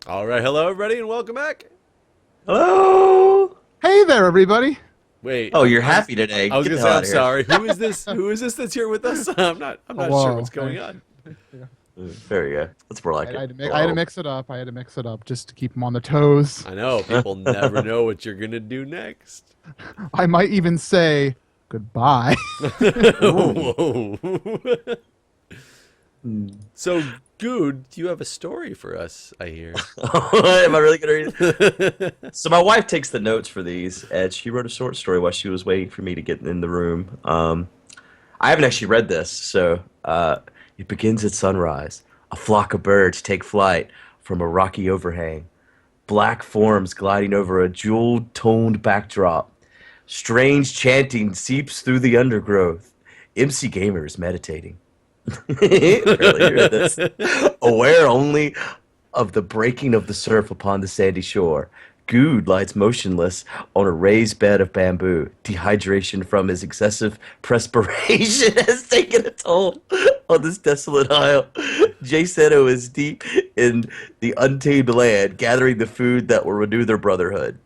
All right, hello everybody, and welcome back. Hello. Hey there, everybody. Wait. Oh, you're happy today. I was Get gonna the say, hell I'm out of sorry. Who is this? Who is this that's here with us? I'm not Hello. sure what's going on. here. There you go. That's more like I it. had to mix it up. I had to mix it up just to keep them on the toes. I know people never know what you're gonna do next. I might even say goodbye. Whoa. So, Guude, you have a story for us, I hear. Am I really going to read it? So my wife takes the notes for these, and she wrote a short story while she was waiting for me to get in the room. I haven't actually read this, so it begins at sunrise. A flock of birds take flight from a rocky overhang. Black forms gliding over a jewel-toned backdrop. Strange chanting seeps through the undergrowth. MCGamer is meditating. Really hear this. Aware only of the breaking of the surf upon the sandy shore, Guude lies motionless on a raised bed of bamboo. Dehydration from his excessive perspiration has taken a toll on this desolate isle. Jaceto is deep in the untamed land, gathering the food that will renew their brotherhood.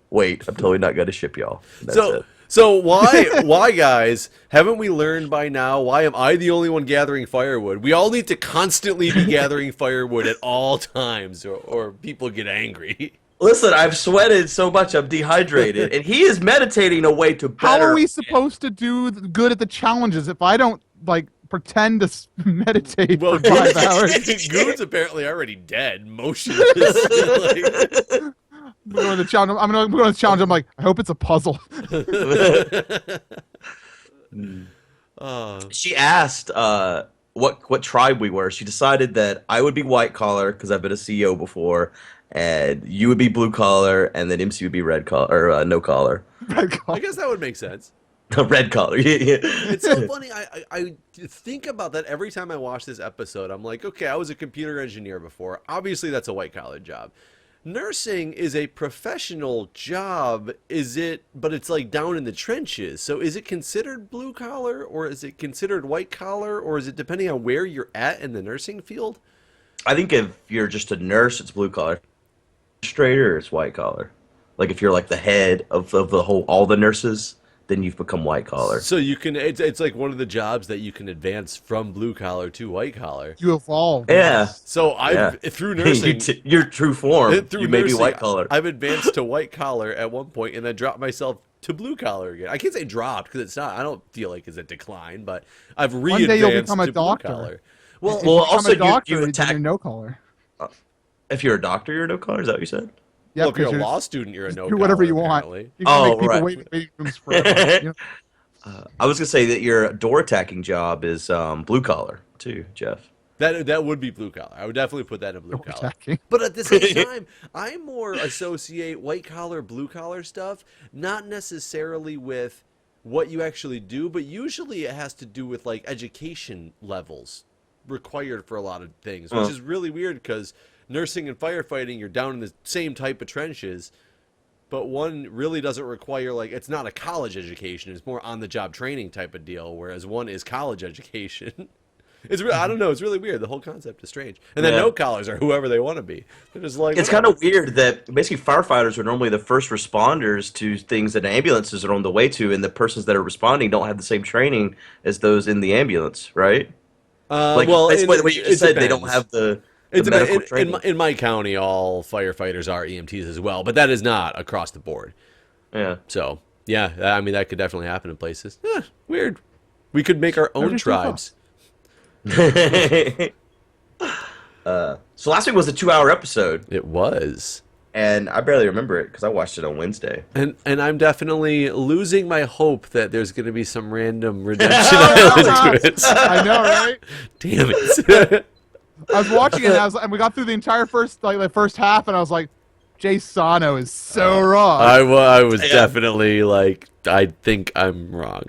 Wait, I'm totally not going to ship y'all. That's it. So why, guys, haven't we learned by now? Why am I the only one gathering firewood? We all need to constantly be gathering firewood at all times, or people get angry. Listen, I've sweated so much I'm dehydrated, and he is meditating a way to better. How are we supposed to do good at the challenges if I don't pretend to meditate for 5 hours? Guude's apparently already dead, motionless. I'm going to the challenge. I'm going to go to the challenge. I'm like, I hope it's a puzzle. She asked what tribe we were. She decided that I would be white collar because I've been a CEO before, and you would be blue collar, and then MC would be red collar or no collar. Red collar. I guess that would make sense. Red collar. Yeah. It's so funny. I think about that every time I watch this episode. I'm like, okay, I was a computer engineer before. Obviously, that's a white collar job. Nursing is a professional job, is it? But it's like down in the trenches. So is it considered blue collar, or is it considered white collar, or is it depending on where you're at in the nursing field? I think if you're just a nurse, it's blue collar. Straighter, it's white collar. Like if you're like the head of the whole all the nurses, then you've become white collar. So you can. It's like one of the jobs that you can advance from blue collar to white collar. You evolve. Yeah. So through nursing, your true form, through you may be nursing, white collar. I've advanced to white collar at one point, and then dropped myself to blue collar again. I can't say dropped because it's not. I don't feel like it's a decline, but I've re-advanced One day you'll become a to doctor. blue collar. Well, if also you become a doctor, you then attack. you're no collar. If you're a doctor, you're no collar. Is that what you said? Yeah, Well, if you're a because law student, you're a no do whatever collar, you want. apparently. You can Oh, make people right. wait in waiting rooms forever. You know? I was gonna say that your door attacking job is blue collar too, Jeff. That would be blue collar. I would definitely put that in blue Door collar. attacking. But at the same time, I more associate white collar, blue collar stuff, not necessarily with what you actually do, but usually it has to do with like education levels required for a lot of things, which is really weird because nursing and firefighting, you're down in the same type of trenches, but one really doesn't require, like, it's not a college education. It's more on-the-job training type of deal, whereas one is college education. I don't know. It's really weird. The whole concept is strange. And then no collars are whoever they want to be. They're just like, It's kind of weird that basically firefighters are normally the first responders to things that ambulances are on the way to, and the persons that are responding don't have the same training as those in the ambulance, right? well, basically the way you just said, they don't have the medical training. In my county, all firefighters are EMTs as well, but that is not across the board. Yeah. So, yeah, I mean, that could definitely happen in places. Weird. We could make our own tribes. So last week was a 2-hour episode, It was. and I barely remember it because I watched it on Wednesday. And I'm definitely losing my hope that there's going to be some random redemption island twist. I know, right? Damn it. I was watching it, and we got through the entire first half, and I was like, Jay Sano is so wrong. I was definitely like, I think I'm wrong.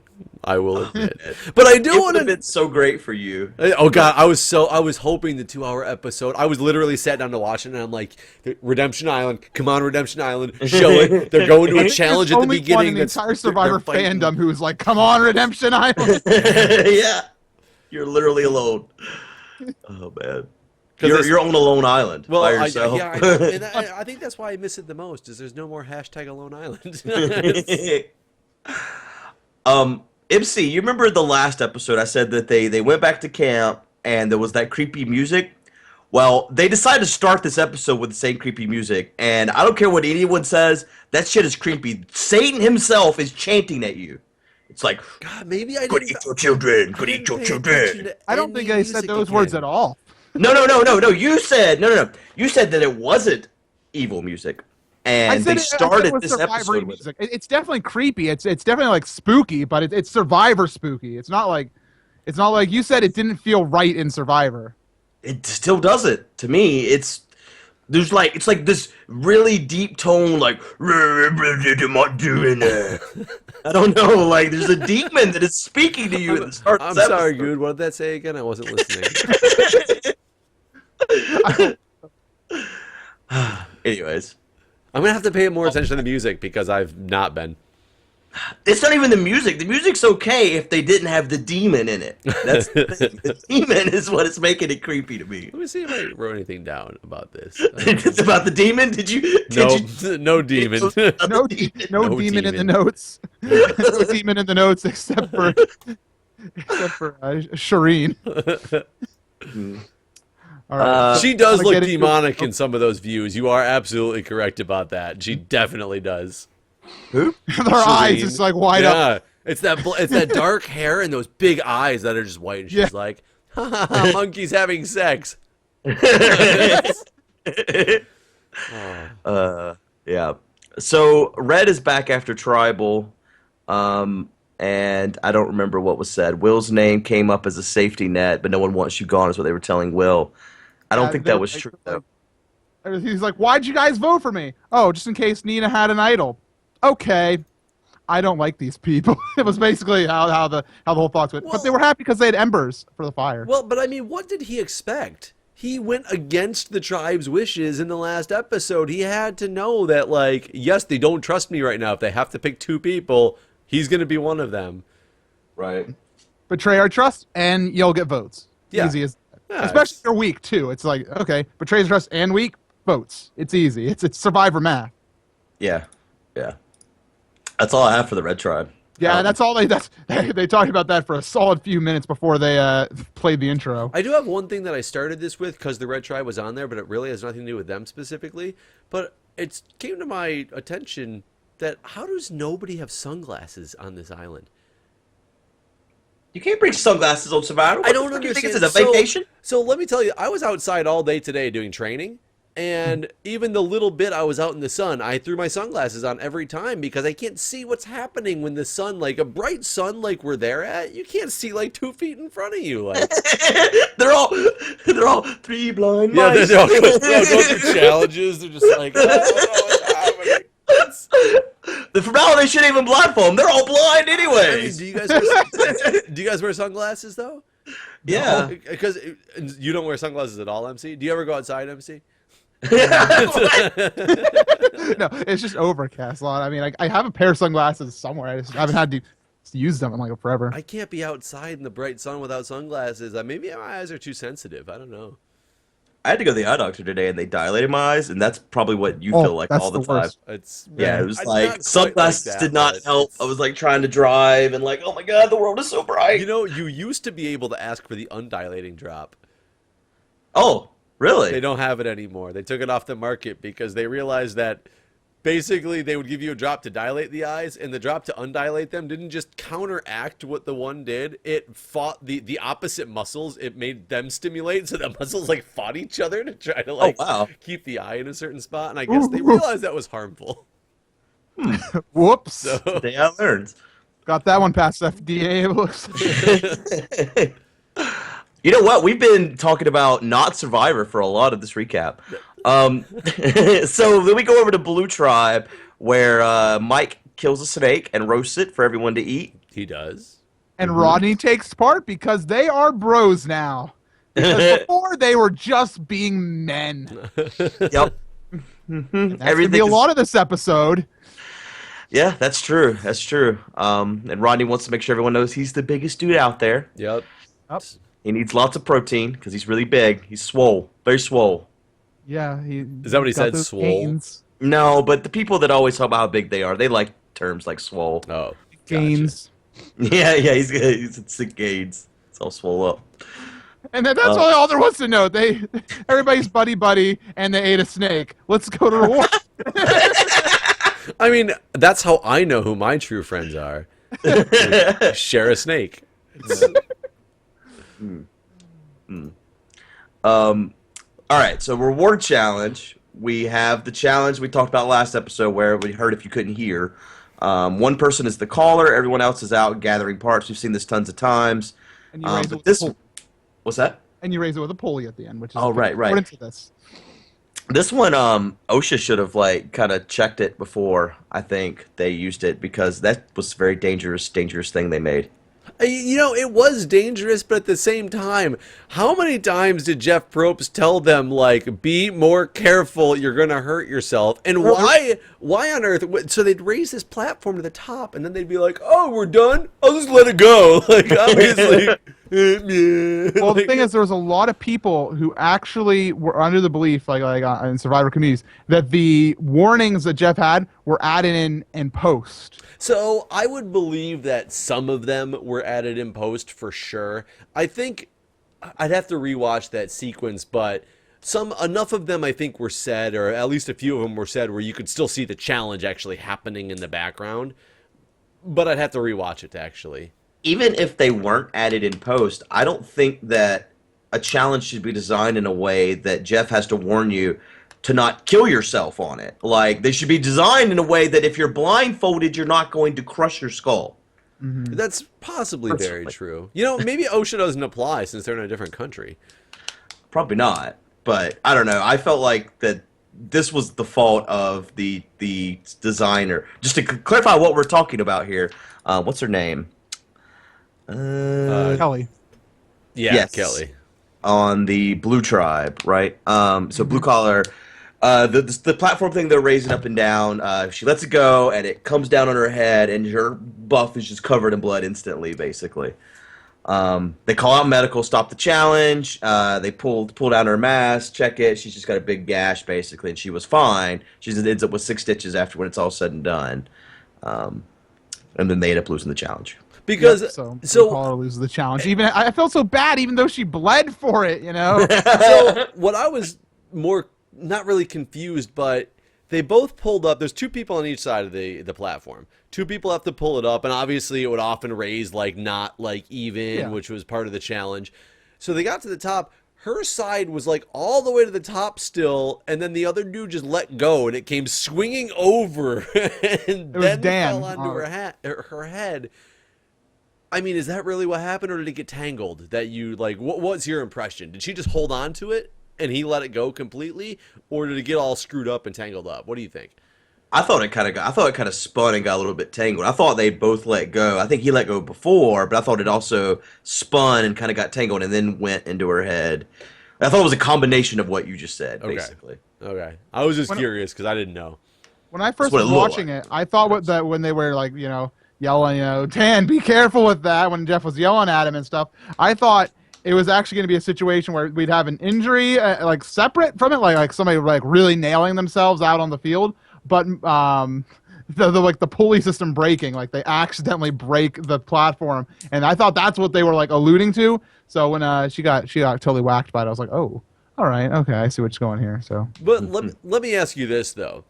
I will admit, but I do want to. It's so great for you. Oh God, I was hoping the 2-hour episode. I was literally sat down to watch it, and I'm like, Redemption Island, come on, Redemption Island, show it. They're going to a challenge at the beginning. The entire Survivor fandom who was like, come on, Redemption Island. Yeah, you're literally alone. Oh man. You're on a lone island by yourself. yeah, I know. And I think that's why I miss it the most. Is there's no more hashtag Alone Island. MC, you remember the last episode? I said that they went back to camp and there was that creepy music. Well, they decided to start this episode with the same creepy music, and I don't care what anyone says, that shit is creepy. Satan himself is chanting at you. It's like, God, maybe I could didn't. eat your children, could I eat your didn't pay attention children. to I don't any think they said music those words again. at all. No. You said You said that it wasn't evil music, and they I said started it was this Survivor episode with music. It's definitely creepy. It's definitely like spooky, but it's Survivor spooky. It's not like you said it didn't feel right in Survivor. it still does it to me. It's like this really deep tone, like am I doing that? I don't know. Like there's a demon that is speaking to you at the start. I'm of this sorry, episode. Guude. What did that say again? I wasn't listening. Anyways, I'm gonna have to pay more attention to the music because I've not been. it's not even the music. The music's okay if they didn't have the demon in it. That's the thing. The demon is what is making it creepy to me. Let me see if I wrote anything down about this. It's about the demon. Did you? No demon. No demon in the notes. No demon in the notes except for Shireen. All right. She does wanna look get into- demonic in some of those views. You are absolutely correct about that. She definitely does. Who? Their eyes just like wide up. It's that dark hair and those big eyes that are just white. And she's Yeah. like, ha, ha, ha, monkey's having sex. Yeah. So Red is back after Tribal, and I don't remember what was said. Will's name came up as a safety net, but no one wants you gone is what they were telling Will. I don't think that was true though. He's like, why'd you guys vote for me? Oh, just in case Nina had an idol. Okay. I don't like these people. It was basically how the whole thoughts went. But they were happy because they had embers for the fire. Well, but I mean, what did he expect? He went against the tribe's wishes in the last episode. He had to know that, like, yes, they don't trust me right now. If they have to pick two people, he's going to be one of them. Right. Betray our trust, and you'll get votes. Yeah. Easy as, Yeah, especially if you're weak too. It's like, okay, betray trust and weak votes. It's easy. It's Survivor math. Yeah. Yeah. That's all I have for the Red Tribe. Yeah, that's all they talked about that for a solid few minutes before they played the intro. I do have one thing that I started this with because the Red Tribe was on there, but it really has nothing to do with them specifically. But it came to my attention that how does nobody have sunglasses on this island? You can't bring sunglasses on Survivor. I don't What the fuck understand. You think it's a vacation? So let me tell you, I was outside all day today doing training, and even the little bit I was out in the sun, I threw my sunglasses on every time because I can't see what's happening when the sun, like a bright sun like we're there at, you can't see like 2 feet in front of you. Like they're all three blind yeah, mice. they're all going through challenges. They're just like, I don't know what's happening. From now on, they shouldn't even blindfold them. They're all blind I mean, anyways. do you guys wear sunglasses though? Yeah. Because you don't wear sunglasses at all, MC. Do you ever go outside, MC? No, it's just overcast a lot. I mean, I have a pair of sunglasses somewhere. I haven't had to use them in like forever. I can't be outside in the bright sun without sunglasses. Maybe my eyes are too sensitive. I don't know. I had to go to the eye doctor today, and they dilated my eyes, and that's probably what you feel like that's all the the time. worst. It's Yeah, it was not like quite sunglasses like that, did not but help. it's- I was like trying to drive, and like, oh my god, the world is so bright. You know, you used to be able to ask for the undilating drop. Oh, really? They don't have it anymore. They took it off the market because they realized that basically they would give you a drop to dilate the eyes, and the drop to undilate them didn't just counteract what the one did. It fought the opposite muscles. It made them stimulate, so the muscles like fought each other to try to like wow. keep the eye in a certain spot. And I guess they realized that was harmful. Whoops. So They I learned. Got that one past FDA. It looks like. You know what? We've been talking about not Survivor for a lot of this recap. So then we go over to Blue Tribe, where Mike kills a snake and roasts it for everyone to eat. he does. And Rodney takes part because they are bros now. Because before they were just being men. Yep. That's gonna Everything be a is- lot of this episode. Yeah, that's true. That's true. And Rodney wants to make sure everyone knows he's the biggest dude out there. Yep. Yep. He needs lots of protein because he's really big. He's swole, very swole. Yeah, Is that what he got said, those swole? Gains. No, but the people that always talk about how big they are, they like terms like swole. Oh, gotcha. Gains. Yeah, he's at sick gains. It's all swole up. And that's all there was to know. Everybody's buddy, and they ate a snake. Let's go to the war. I mean, that's how I know who my true friends are. Share a snake. All right, so reward challenge. We have the challenge we talked about last episode where we heard if you couldn't hear. One person is the caller. Everyone else is out gathering parts. We've seen this tons of times. And you raise it But with this, a pulley. what's that? And you raise it with a pulley at the end, which is Right. important to this. This one, OSHA should have kind of checked it before I think they used it because that was a very dangerous thing they made. You know, it was dangerous, but at the same time, how many times did Jeff Probst tell them, like, be more careful, you're going to hurt yourself? And why on earth? So they'd raise this platform to the top, and then they'd be like, oh, we're done? I'll just let it go. Like, obviously. Well, the thing is, there was a lot of people who actually were under the belief, like in survivor communities, that the warnings that Jeff had were added in post. So I would believe that some of them were added in post for sure. I think I'd have to rewatch that sequence, but enough of them I think were said, or at least a few of them were said, where you could still see the challenge actually happening in the background. But I'd have to rewatch it to actually. Even if they weren't added in post, I don't think that a challenge should be designed in a way that Jeff has to warn you to not kill yourself on it. Like, they should be designed in a way that if you're blindfolded, you're not going to crush your skull. Mm-hmm. That's possibly very true. You know, maybe OSHA doesn't apply since they're in a different country. Probably not, but I don't know. I felt like that this was the fault of the designer. Just to clarify what we're talking about here, what's her name? Kelly. Yeah, yes. Kelly. On the Blue Tribe, right? So Blue Collar, the platform thing they're raising up and down, she lets it go, and it comes down on her head, and her buff is just covered in blood instantly, basically. They call out medical, stop the challenge, they pull down her mask, check it, she's just got a big gash, basically, and she was fine. She ends up with 6 stitches after when it's all said and done. And then they end up losing the challenge. Because Yep, so Paula loses the challenge. Even I felt so bad, even though she bled for it. You know. So what I was more not really confused, but they both pulled up. There's 2 people on each side of the platform. 2 people have to pull it up, and obviously it would often raise like not like even, which was part of the challenge. So they got to the top. Her side was like all the way to the top still, and then the other dude just let go, and it came swinging over, and then fell onto her head. I mean, is that really what happened, or did it get tangled? That you like, what's your impression? Did she just hold on to it and he let it go completely, or did it get all screwed up and tangled up? What do you think? I thought it kind of spun and got a little bit tangled. I thought they both let go. I think he let go before, but I thought it also spun and kind of got tangled and then went into her head. I thought it was a combination of what you just said, basically. Okay. I was just curious because I didn't know. When I first was watching it, I thought that when they were like, yelling, Tan, be careful with that, when Jeff was yelling at him and stuff, I thought it was actually going to be a situation where we'd have an injury like separate from it, like somebody like really nailing themselves out on the field, but the pulley system breaking, like they accidentally break the platform, and I thought that's what they were like alluding to. So when she got totally whacked by it, I was like, oh, all right, okay, I see what's going here. So, but let me ask you this though.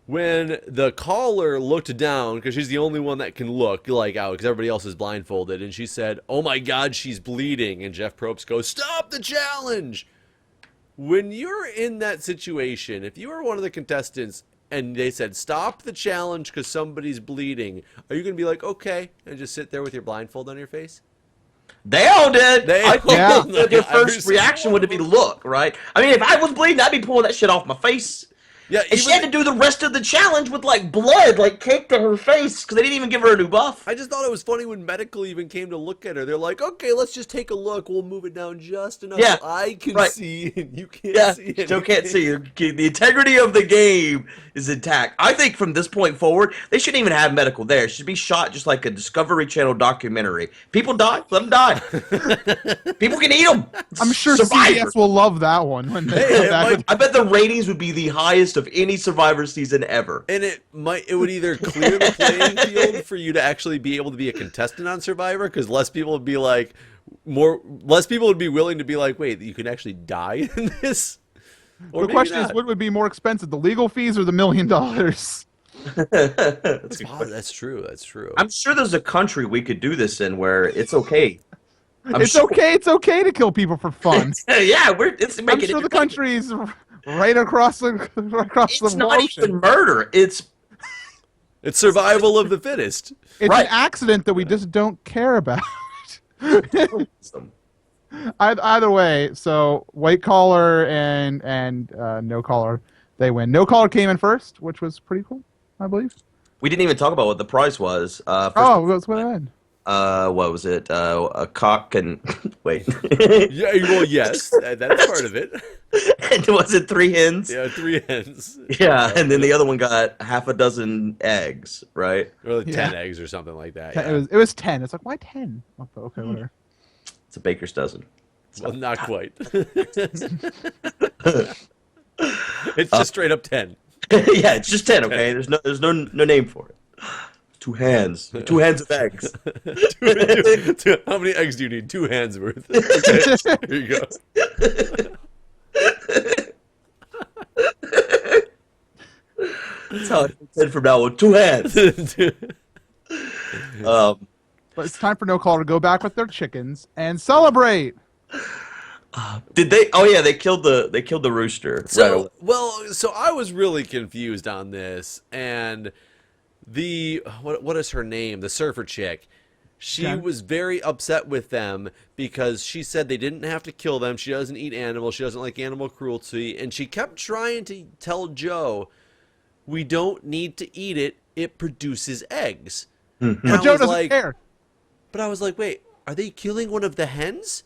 When the caller looked down, because she's the only one that can look like out, because everybody else is blindfolded, and she said, "Oh my God, she's bleeding," and Jeff Probst goes, "Stop the challenge!" When you're in that situation, if you were one of the contestants and they said, "Stop the challenge because somebody's bleeding," are you going to be like, "Okay," and just sit there with your blindfold on your face? They all did. I think their first Every reaction would be look, right? I mean, if I was bleeding, I'd be pulling that shit off my face. Yeah, And she had to do the rest of the challenge with like blood, like caked to her face, because they didn't even give her a new buff. I just thought it was funny when medical even came to look at her. They're like, okay, let's just take a look. We'll move it down just enough Yeah, so I can right. see and you can't Yeah, see still can't anything. see. The integrity of the game is intact. I think from this point forward, they shouldn't even have medical there. It should be shot just like a Discovery Channel documentary. People die, let them die. People can eat them. I'm sure Survivor. CBS will love that one when they Hey, come it back might- with I bet the ratings would be the highest of any Survivor season ever. And it would either clear the playing field for you to actually be able to be a contestant on Survivor, because less people would be like less people would be willing to be like, wait, you can actually die in this. Or The maybe question is, not. what would be more expensive, the legal fees or the $1 million? That's a good Oh, question. that's true. That's true. I'm sure there's a country we could do this in where it's okay. It's okay. It's okay to kill people for fun. Yeah, it's I'm making sure it. the country's right across the It's not ocean. even murder. It's It's survival of the fittest. It's right. an accident that we just don't care about. Either way, so white collar and no collar, they win. No collar came in first, which was pretty cool, I believe. We didn't even talk about what the prize was. First, That's what I had. what was it? A cock and wait. Yeah, well, yes, that's part of it. And was it 3 hens? Yeah, 3 hens. Yeah, and then the other one got half a dozen eggs, right? Or like 10 Yeah. eggs or something like that. It was 10. It's like, why 10? Okay, whatever. It's a baker's dozen. Well, not quite. It's just straight up 10. Yeah, it's just 10. Okay, there's no name for it. 2 hands, 2 hands of eggs. How many eggs do you need? 2 hands worth. Okay, here you go. That's how I said from now on. 2 hands. But it's time for no collar to go back with their chickens and celebrate. Did they? Oh yeah, they killed the rooster. Right So, away. well, so I was really confused on this, and what is her name? The surfer chick. She Yeah. was very upset with them because she said they didn't have to kill them. She doesn't eat animals. She doesn't like animal cruelty, and she kept trying to tell Joe, "We don't need to eat it. It produces eggs." And I But Joe was doesn't like, care. But I was like, wait, are they killing one of the hens?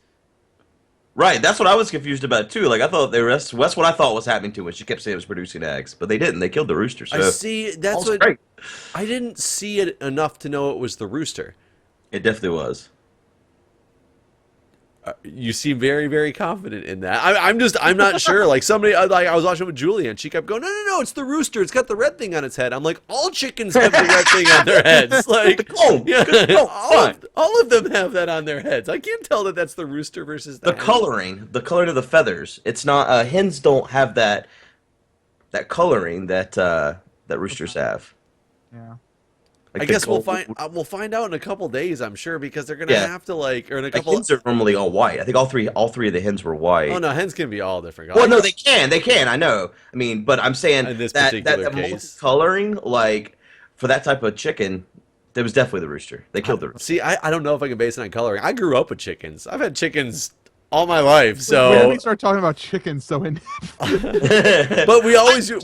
Right, that's what I was confused about too. Like I thought that's what I thought was happening to it. She kept saying it was producing eggs, but they didn't. They killed the rooster. So I see. That's all's what great. I didn't see it enough to know it was the rooster. It definitely was. You seem very, very confident in that. I'm not sure. Like I was watching with Julia, and she kept going, no, it's the rooster. It's got the red thing on its head. I'm like, all chickens have the red thing on their heads. Like, comb. yeah, Good comb. all of them have that on their heads. I can't tell that that's the rooster versus The hen. coloring of the feathers. It's not. Hens don't have that coloring that roosters have. Yeah. Like I the guess we'll gold- find out in a couple days. I'm sure because they're gonna Yeah. have to or in a Like couple. hens are normally all white. I think all three of the hens were white. Oh no, hens can be all different. Well, no, they can. I know. I mean, but I'm saying In this that particular case. coloring, like for that type of chicken, it was definitely the rooster. They killed the rooster. See, I don't know if I can base it on coloring. I grew up with chickens. I've had chickens all my life, When did so. we start talking about chickens so in But we would always too.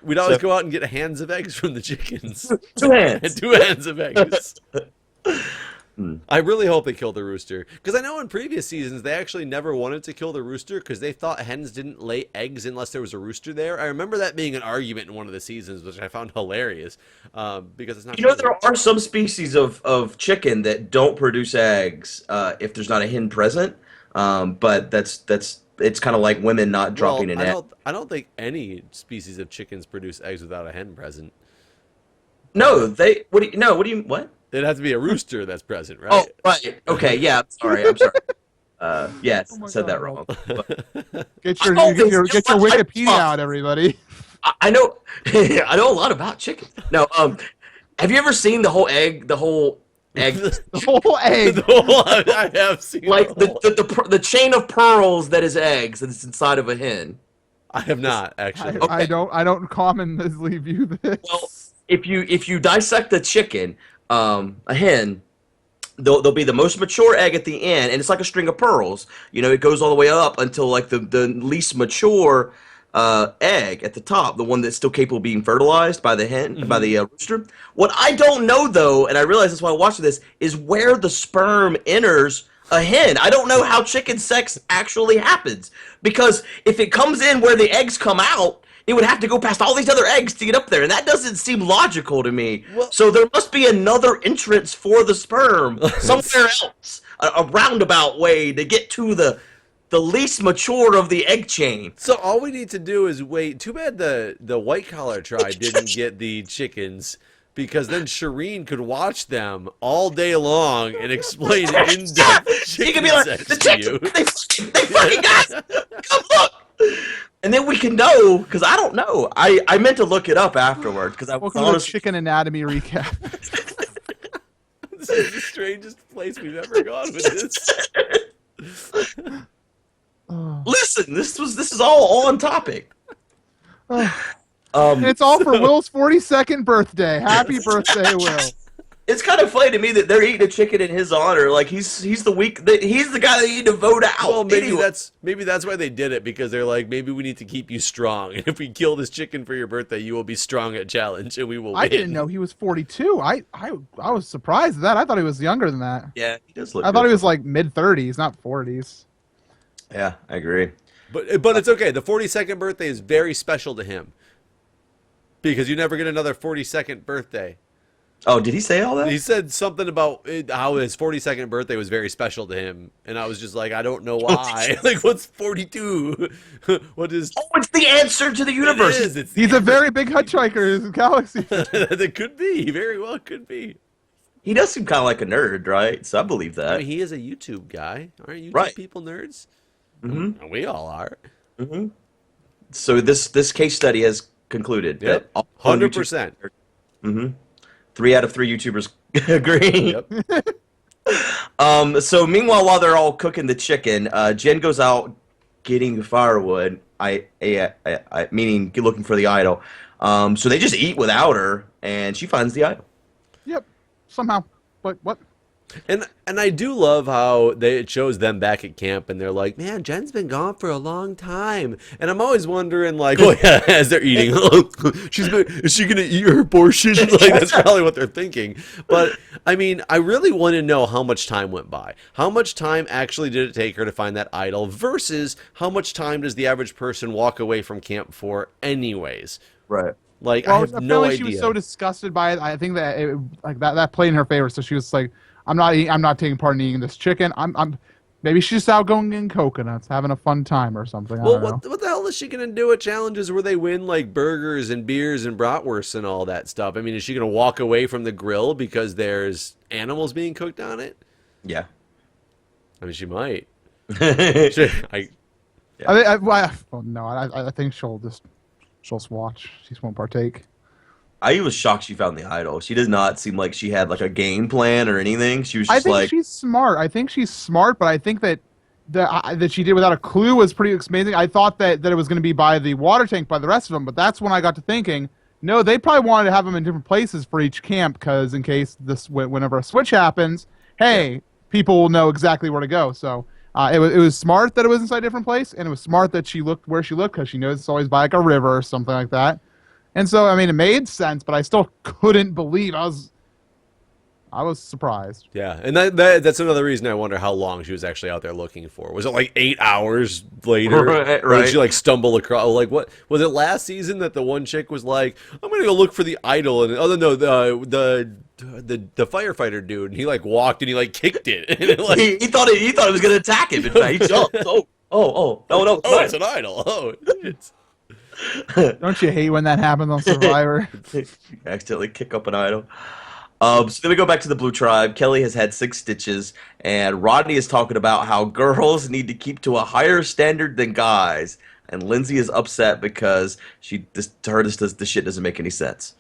we'd always So- go out and get hands of eggs from the chickens. 2 hands. And 2 hands of eggs. I really hope they kill the rooster because I know in previous seasons they actually never wanted to kill the rooster because they thought hens didn't lay eggs unless there was a rooster there. I remember that being an argument in one of the seasons, which I found hilarious because it's not. You know, true. there are some species of chicken that don't produce eggs if there's not a hen present. But it's kind of like women not dropping an egg. I don't think any species of chickens produce eggs without a hen present. No, they. What? It'd have to be a rooster that's present, right? Oh, right. Okay. Yeah. I'm sorry. Yes, Oh my said that God. wrong. But Get your Oh, get your it's just Wikipedia like- out, everybody. I know. I know a lot about chicken. No. Have you ever seen the whole egg? The whole egg. The whole egg. I have seen Like the whole- the chain of pearls that is eggs that's inside of a hen. I have not actually. I don't commonly view this. Well, if you dissect a chicken, a hen, there'll be the most mature egg at the end, and it's like a string of pearls. You know, it goes all the way up until like the least mature egg at the top, the one that's still capable of being fertilized by the hen, by the Mm-hmm. rooster. What I don't know though, and I realize that's why I watched this, is where the sperm enters a hen. I don't know how chicken sex actually happens, because if it comes in where the eggs come out, it would have to go past all these other eggs to get up there, and that doesn't seem logical to me. Well- So there must be another entrance for the sperm somewhere else, a roundabout way to get to the least mature of the egg chain. So all we need to do is wait. Too bad the white collar tribe didn't get the chickens, because then Shireen could watch them all day long and explain in depth He chicken could be like, sex the to chickens, you. they fucking got us. Come look. And then we can know, because I don't know. I meant to look it up afterward, because I was Welcome to the honestly... chicken anatomy recap. This is the strangest place we've ever gone with this. Oh. Listen, this is all on topic. And it's all for Will's 42nd birthday. Happy birthday, Will. It's kind of funny to me that they're eating a chicken in his honor. Like he's the he's the guy that you need to vote out. Well, maybe Anyway. that's why they did it, because they're like, maybe we need to keep you strong, and if we kill this chicken for your birthday, you will be strong at challenge, and we will. I win. didn't know he was 42. I was surprised at that. I thought he was younger than that. Yeah, he does look. I thought good. he was like mid 30s, not 40s. Yeah, I agree. But it's okay. The 42nd birthday is very special to him, because you never get another 42nd birthday. Oh, did he say all that? He said something about how his 42nd birthday was very special to him, and I was just like, I don't know why. Like, what's 42? What is? Oh, it's the answer to the universe. It is. It's He's a very big hitchhiker in the galaxy. That could be. He very well could be. He does seem kind of like a nerd, right? So I believe that. I mean, he is a YouTube guy. Aren't YouTube Right. people nerds? Mhm. We all are. So this case study has concluded. Yep. That 100%. 3 out of 3 YouTubers agree. Yep. So meanwhile, while they're all cooking the chicken, Jen goes out getting firewood. Meaning looking for the idol. So they just eat without her, and she finds the idol. Yep. Somehow. But what? And I do love how it shows them back at camp, and they're like, man, Jen's been gone for a long time. And I'm always wondering, like, oh yeah, as they're eating, is she gonna eat her portion? Like, that's probably what they're thinking. But I mean, I really want to know how much time went by. How much time actually did it take her to find that idol, versus how much time does the average person walk away from camp for anyways? Right. Like, Well, I have no apparently idea. she was so disgusted by it. I think that that played in her favor. So she was like, I'm not taking part in eating this chicken. Maybe she's just out going in coconuts, having a fun time or something. I Well, don't know. what the hell is she gonna do at challenges where they win like burgers and beers and bratwursts and all that stuff? I mean, is she gonna walk away from the grill because there's animals being cooked on it? Yeah. I mean, she might. I I think she'll just watch. She just won't partake. was shocked she found the idol. She did not seem like she had like a game plan or anything. She was I just think like, she's smart. I think she's smart, but I think that that she did without a clue was pretty amazing. I thought that it was going to be by the water tank by the rest of them, but that's when I got to thinking, no, they probably wanted to have them in different places for each camp, because in case whenever a switch happens, hey, people will know exactly where to go. So it was smart that it was inside a different place, and it was smart that she looked where she looked, because she knows it's always by like a river or something like that. And so, I mean, it made sense, but I still couldn't believe. I was surprised. Yeah, and that's another reason I wonder how long she was actually out there looking for. Was it like 8 hours later? Right, Or did right. she like stumble across? Like, what was it last season that the one chick was like, "I'm gonna go look for the idol," and no, the firefighter dude, and he like walked and he like kicked it, and it, like, he thought it was gonna attack him. In fact, he jumped. No, it's an idol. Oh, it's Don't you hate when that happens on Survivor? accidentally kick up an idol. So then we go back to the Blue Tribe. Kelly has had 6 stitches, and Rodney is talking about how girls need to keep to a higher standard than guys. And Lindsay is upset because to her this shit doesn't make any sense.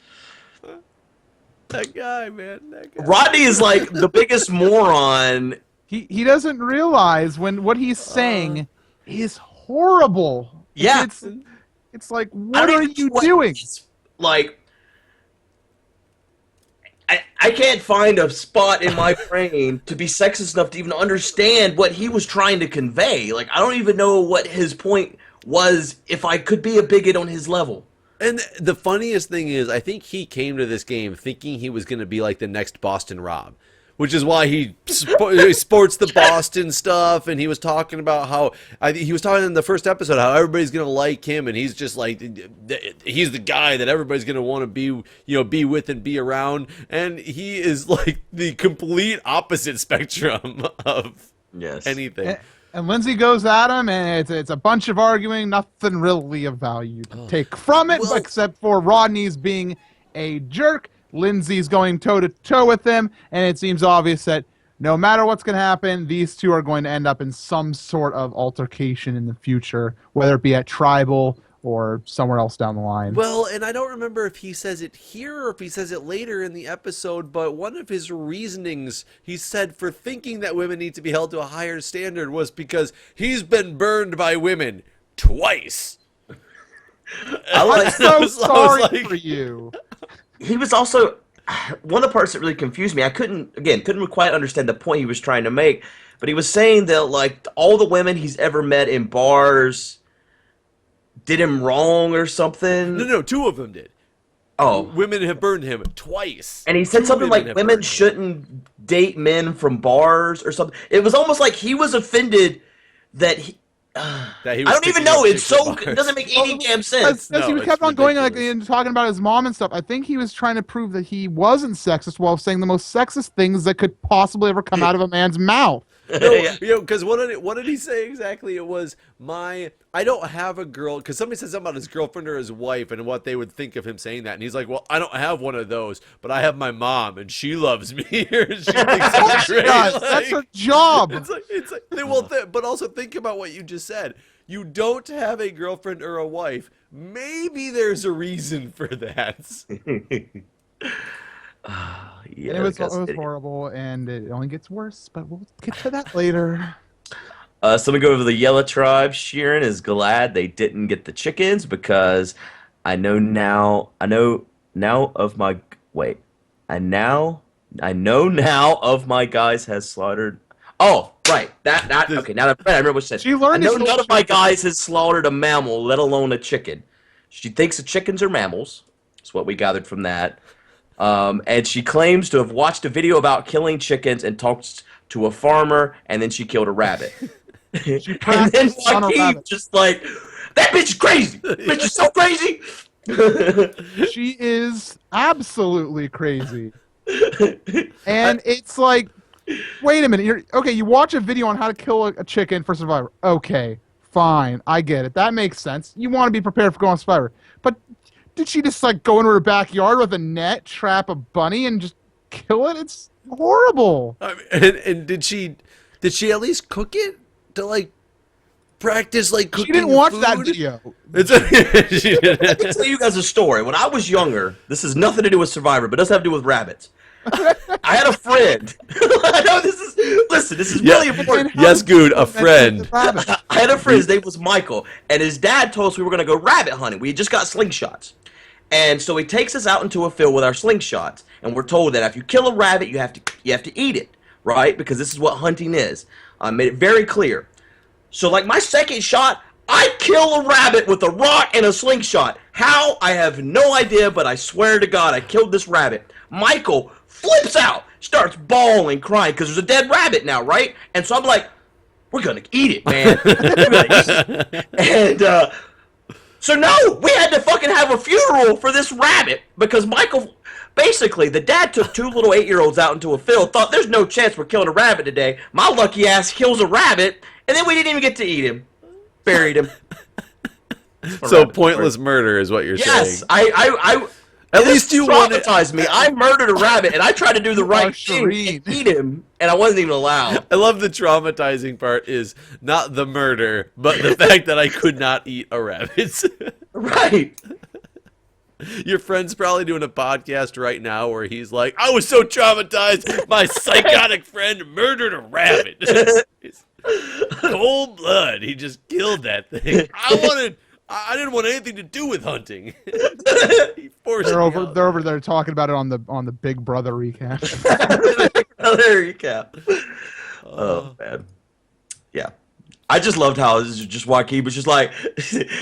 that guy, man. That guy. Rodney is like the biggest moron. He doesn't realize when what he's saying is horrible. Yeah. It's like, I what don't are even you know what doing? it's like, I can't find a spot in my brain to be sexist enough to even understand what he was trying to convey. Like, I don't even know what his point was if I could be a bigot on his level. And the funniest thing is, I think he came to this game thinking he was going to be like the next Boston Rob, which is why he sports the Boston stuff. And he was talking about how he was talking in the first episode how everybody's going to like him, and he's just like he's the guy that everybody's going to want to be with and be around. And he is like the complete opposite spectrum of anything. And Lindsay goes at him, and it's a bunch of arguing, nothing really of value to take from it, except for Rodney's being a jerk. Lindsay's going toe-to-toe with him, and it seems obvious that no matter what's going to happen, these two are going to end up in some sort of altercation in the future, whether it be at Tribal or somewhere else down the line. Well, and I don't remember if he says it here or if he says it later in the episode, but one of his reasonings he said for thinking that women need to be held to a higher standard was because he's been burned by women twice. I'm so sorry for you. He was also one of the parts that really confused me. I couldn't quite understand the point he was trying to make, but he was saying that like all the women he's ever met in bars did him wrong or something. No, two of them did. Oh. Women have burned him twice. And he said something like women shouldn't date men from bars or something. It was almost like he was offended that he... I don't even know. It doesn't make any damn sense. Because he kept on going and talking about his mom and stuff. I think he was trying to prove that he wasn't sexist while saying the most sexist things that could possibly ever come out of a man's mouth. Because what did he say exactly? It was I don't have a girl, because somebody said something about his girlfriend or his wife and what they would think of him saying that, and he's like, well, I don't have one of those, but I have my mom and she loves me. She thinks I'm great. That's her job. But also think about what you just said. You don't have a girlfriend or a wife. Maybe there's a reason for that. Yeah, it was horrible, and it only gets worse, but we'll get to that later. So we go over the Yellow Tribe. Sheeran is glad they didn't get the chickens because I know now of my guys has slaughtered. Oh, right. Okay, now that I remember what she said. I know none of my guys has slaughtered a mammal, let alone a chicken. She thinks the chickens are mammals. That's what we gathered from that. And she claims to have watched a video about killing chickens and talked to a farmer, and then she killed a rabbit. And then Joaquin just like, that bitch is crazy. Bitch is so crazy. She is absolutely crazy. And it's like, wait a minute. You watch a video on how to kill a chicken for Survivor. Okay, fine. I get it. That makes sense. You want to be prepared for going on Survivor. But did she just like go into her backyard with a net, trap a bunny, and just kill it? It's horrible. And did she at least cook it to like practice like cooking? She didn't watch food? that video. Let me tell you guys a story. When I was younger, this has nothing to do with Survivor, but does have to do with rabbits. I had a friend. I know this is really important. Yes, Guude, a friend. I had a friend. His name was Michael, and his dad told us we were going to go rabbit hunting. We had just got slingshots. And so he takes us out into a field with our slingshots, and we're told that if you kill a rabbit, you have to eat it, right? Because this is what hunting is. I made it very clear. So like my second shot, I kill a rabbit with a rock and a slingshot. How? I have no idea, but I swear to God, I killed this rabbit. Michael flips out, starts bawling, crying, because there's a dead rabbit now, right? And so I'm like, we're going to eat it, man. We're going to eat it. And, so no, we had to fucking have a funeral for this rabbit because Michael, basically, the dad took two little 8-year-olds out into a field, thought there's no chance we're killing a rabbit today. My lucky ass kills a rabbit, and then we didn't even get to eat him. Buried him. So pointless murder is what you're saying. Yes, I at least you traumatized me. I murdered a rabbit, and I tried to do the right thing and eat him, and I wasn't even allowed. I love the traumatizing part is not the murder, but the fact that I could not eat a rabbit. Right. Your friend's probably doing a podcast right now where he's like, I was so traumatized, my psychotic friend murdered a rabbit. Cold blood. He just killed that thing. I didn't want anything to do with hunting. They're over there talking about it on the Big Brother recap. Brother recap. Oh man. Yeah. I just loved how this is just Joaquin was just like,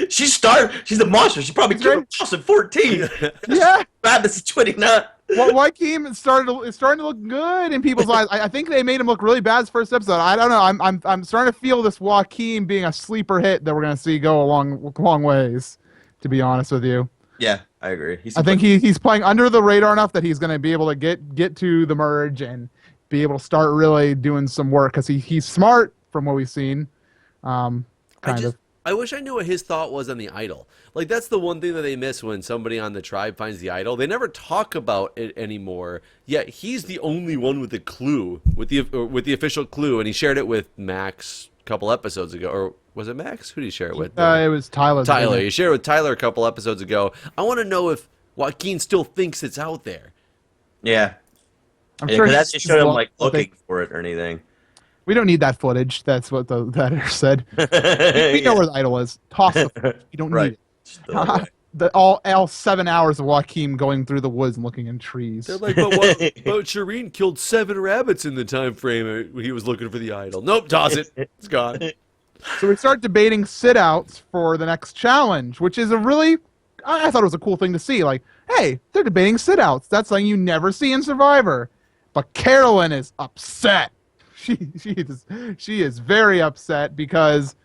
she's the monster. She probably killed a mouse at 14. Yeah. Rabbits at 29. Well, Joaquin is starting to look good in people's eyes. I think they made him look really bad this first episode. I don't know. I'm starting to feel this Joaquin being a sleeper hit that we're gonna see go a long ways. To be honest with you. Yeah, I agree. I think he's playing under the radar enough that he's gonna be able to get to the merge and be able to start really doing some work because he's smart from what we've seen. I wish I knew what his thought was on the idol. Like, that's the one thing that they miss when somebody on the tribe finds the idol. They never talk about it anymore. Yet he's the only one with the clue, with the official clue, and he shared it with Max a couple episodes ago. Or was it Max? Who did he share it with? It was Tyler. Tyler. He shared it with Tyler a couple episodes ago. I want to know if Joaquin still thinks it's out there. Yeah. I'm sure that's just showed him like looking for it or anything. We don't need that footage. That's what the editor said. We know where the idol is. Toss the footage. You don't need it. All 7 hours of Joaquin going through the woods and looking in trees. They're like, but Shireen killed 7 rabbits in the time frame he was looking for the idol. Nope, toss it. It's gone. So we start debating sit-outs for the next challenge, which is a really, I thought it was a cool thing to see. Like, hey, they're debating sit-outs. That's something you never see in Survivor. But Carolyn is upset. She is very upset because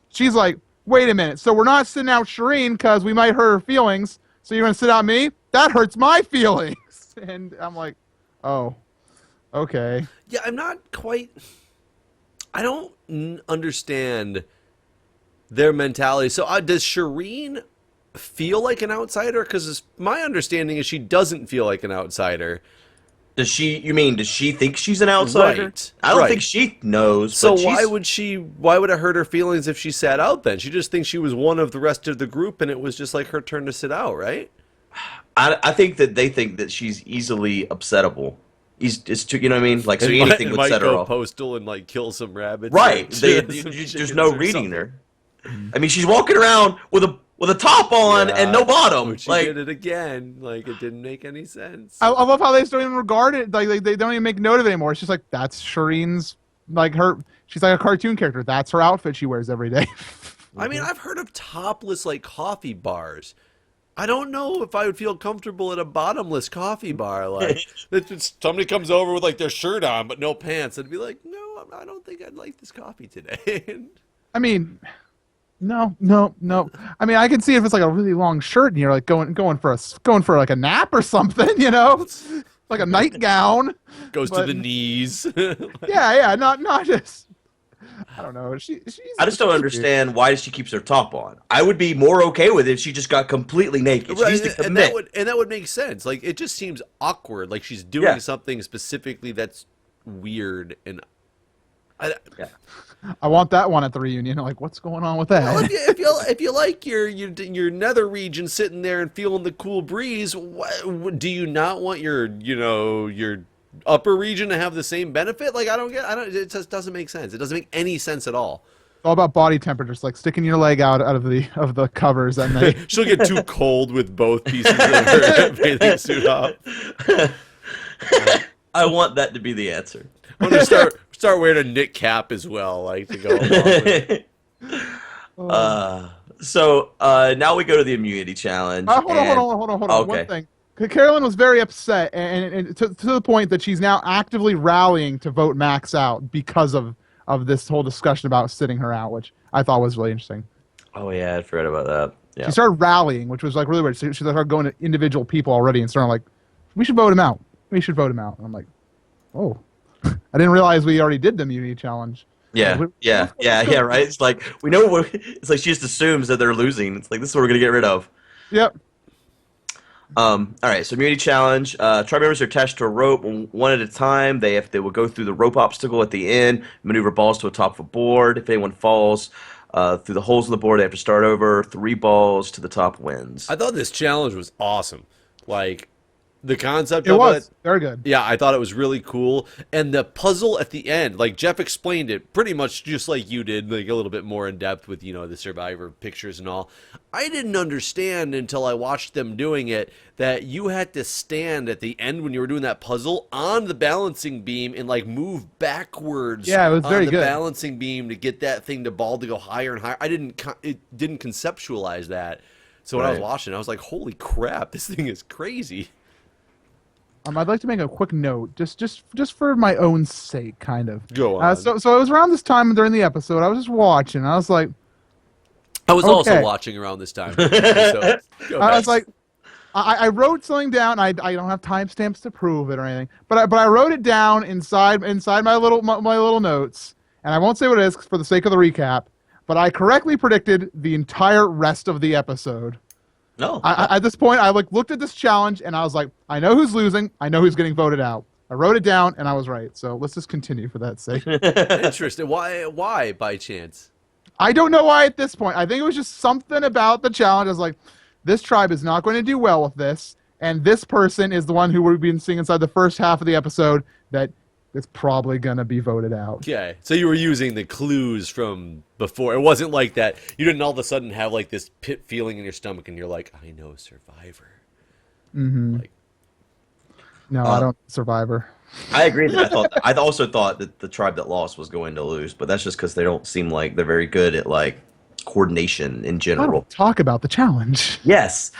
she's like, wait a minute, so we're not sitting out Shireen because we might hurt her feelings, so you're going to sit out me? That hurts my feelings. And I'm like, oh, okay. Yeah, I'm not quite... I don't understand their mentality. So does Shireen feel like an outsider? Because my understanding is she doesn't feel like an outsider. Does she think she's an outsider? Right. I don't think she knows. So why would it hurt her feelings if she sat out then? She just thinks she was one of the rest of the group and it was just like her turn to sit out, right? I think that they think that she's easily upsettable. It's too, you know what I mean? Like, so anything would set her off. Postal and like kill some rabbits. Right. There's no reading her. I mean, she's walking around with a top on and no bottom. She did it again. Like, it didn't make any sense. I love how they don't even regard it. Like they don't even make note of it anymore. It's just like, that's Shireen's, like she's like a cartoon character. That's her outfit she wears every day. I mean, I've heard of topless like coffee bars. I don't know if I would feel comfortable at a bottomless coffee bar. Like, somebody comes over with like their shirt on but no pants, I'd be like, no, I don't think I'd like this coffee today. I mean, no. I mean, I can see if it's like a really long shirt and you're like going for like a nap or something, you know, like a nightgown. Goes to the knees. Yeah, not just. I don't know. I just don't understand why she keeps her top on. I would be more okay with it if she just got completely naked. She needs to commit. And that would make sense. Like, it just seems awkward. Like she's doing something specifically that's weird and. I want that one at the reunion. Like, what's going on with that? Well, if you like your nether region sitting there and feeling the cool breeze, do you not want your upper region to have the same benefit? Like, it just doesn't make sense. It doesn't make any sense at all. It's all about body temperatures, like sticking your leg out of the covers, and then she'll get too cold with both pieces of her bathing suit off. I want that to be the answer. I'm gonna start wearing a knit cap as well, like, to go along with it. So now we go to the immunity challenge. Hold on. Okay. One thing. Carolyn was very upset, and to the point that she's now actively rallying to vote Max out because of this whole discussion about sitting her out, which I thought was really interesting. Oh yeah, I forgot about that. Yeah. She started rallying, which was like really weird. She started going to individual people already and started like, we should vote him out. We should vote him out. And I'm like, oh, I didn't realize we already did the immunity challenge. Yeah, right. It's like we know it's like she just assumes that they're losing. It's like, this is what we're gonna get rid of. Yep. All right, so immunity challenge. Tribe members are attached to a rope one at a time. They will go through the rope obstacle at the end, maneuver balls to the top of a board. If anyone falls through the holes in the board, they have to start over. 3 balls to the top wins. I thought this challenge was awesome. Like, The concept It of was it, very good. yeah, I thought it was really cool. And the puzzle at the end, like Jeff explained it pretty much just like you did, like a little bit more in depth with, the survivor pictures and all. I didn't understand until I watched them doing it that you had to stand at the end when you were doing that puzzle on the balancing beam and like move backwards Yeah, it was very on the good. balancing beam to get that thing to ball to go higher and higher. It didn't conceptualize that. So when I was Right. watching, I was like, holy crap, this thing is crazy. I'd like to make a quick note, just for my own sake, kind of. Go on. So it was around this time during the episode. I was just watching. I was like, I was also Okay. watching around this time. So, go I ahead. was like, I wrote something down. I don't have timestamps to prove it or anything, but I wrote it down inside my little notes, and I won't say what it is for the sake of the recap. But I correctly predicted the entire rest of the episode. No. At this point, I looked at this challenge and I was like, I know who's losing. I know who's getting voted out. I wrote it down and I was right. So let's just continue for that sake. Interesting. Why, by chance? I don't know why at this point. I think it was just something about the challenge. I was like, this tribe is not going to do well with this. And this person is the one who we've been seeing inside the first half of the episode that is probably going to be voted out. Okay. So you were using the clues from before. It wasn't like that. You didn't all of a sudden have like this pit feeling in your stomach and you're like, I know Survivor. Mm-hmm. Like, No, I don't. Survivor. I agree. I also thought that the tribe that lost was going to lose, but that's just because they don't seem like they're very good at like coordination in I general. don't talk about the challenge. Yes.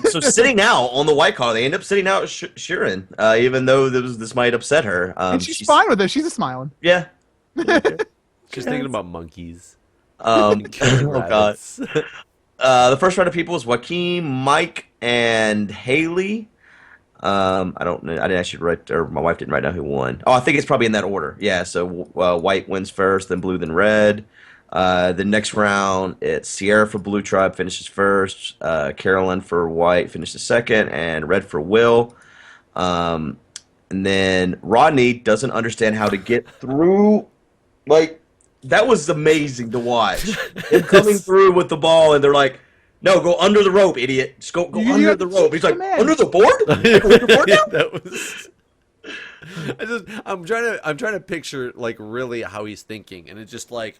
So sitting out on the white collar, they end up sitting out Sheeran, even though this might upset her. And she's fine with it. She's just smiling. Yeah. just thinking about monkeys. Oh God. Rabbits. The first round of people was Joaquin, Mike, and Haley. I don't know. I didn't actually write, or my wife didn't write down who won. Oh, I think it's probably in that order. Yeah. So white wins first, then blue, then red. The next round, it's Sierra for Blue Tribe finishes first, Carolyn for White finishes second, and Red for Will. And then Rodney doesn't understand how to get through. Like, that was amazing to watch. Him coming through with the ball, and they're like, no, go under the rope, idiot. Just go under the rope. He's like, under the board? Like, under the board now? That was... I'm trying to picture like really how he's thinking, and it's just like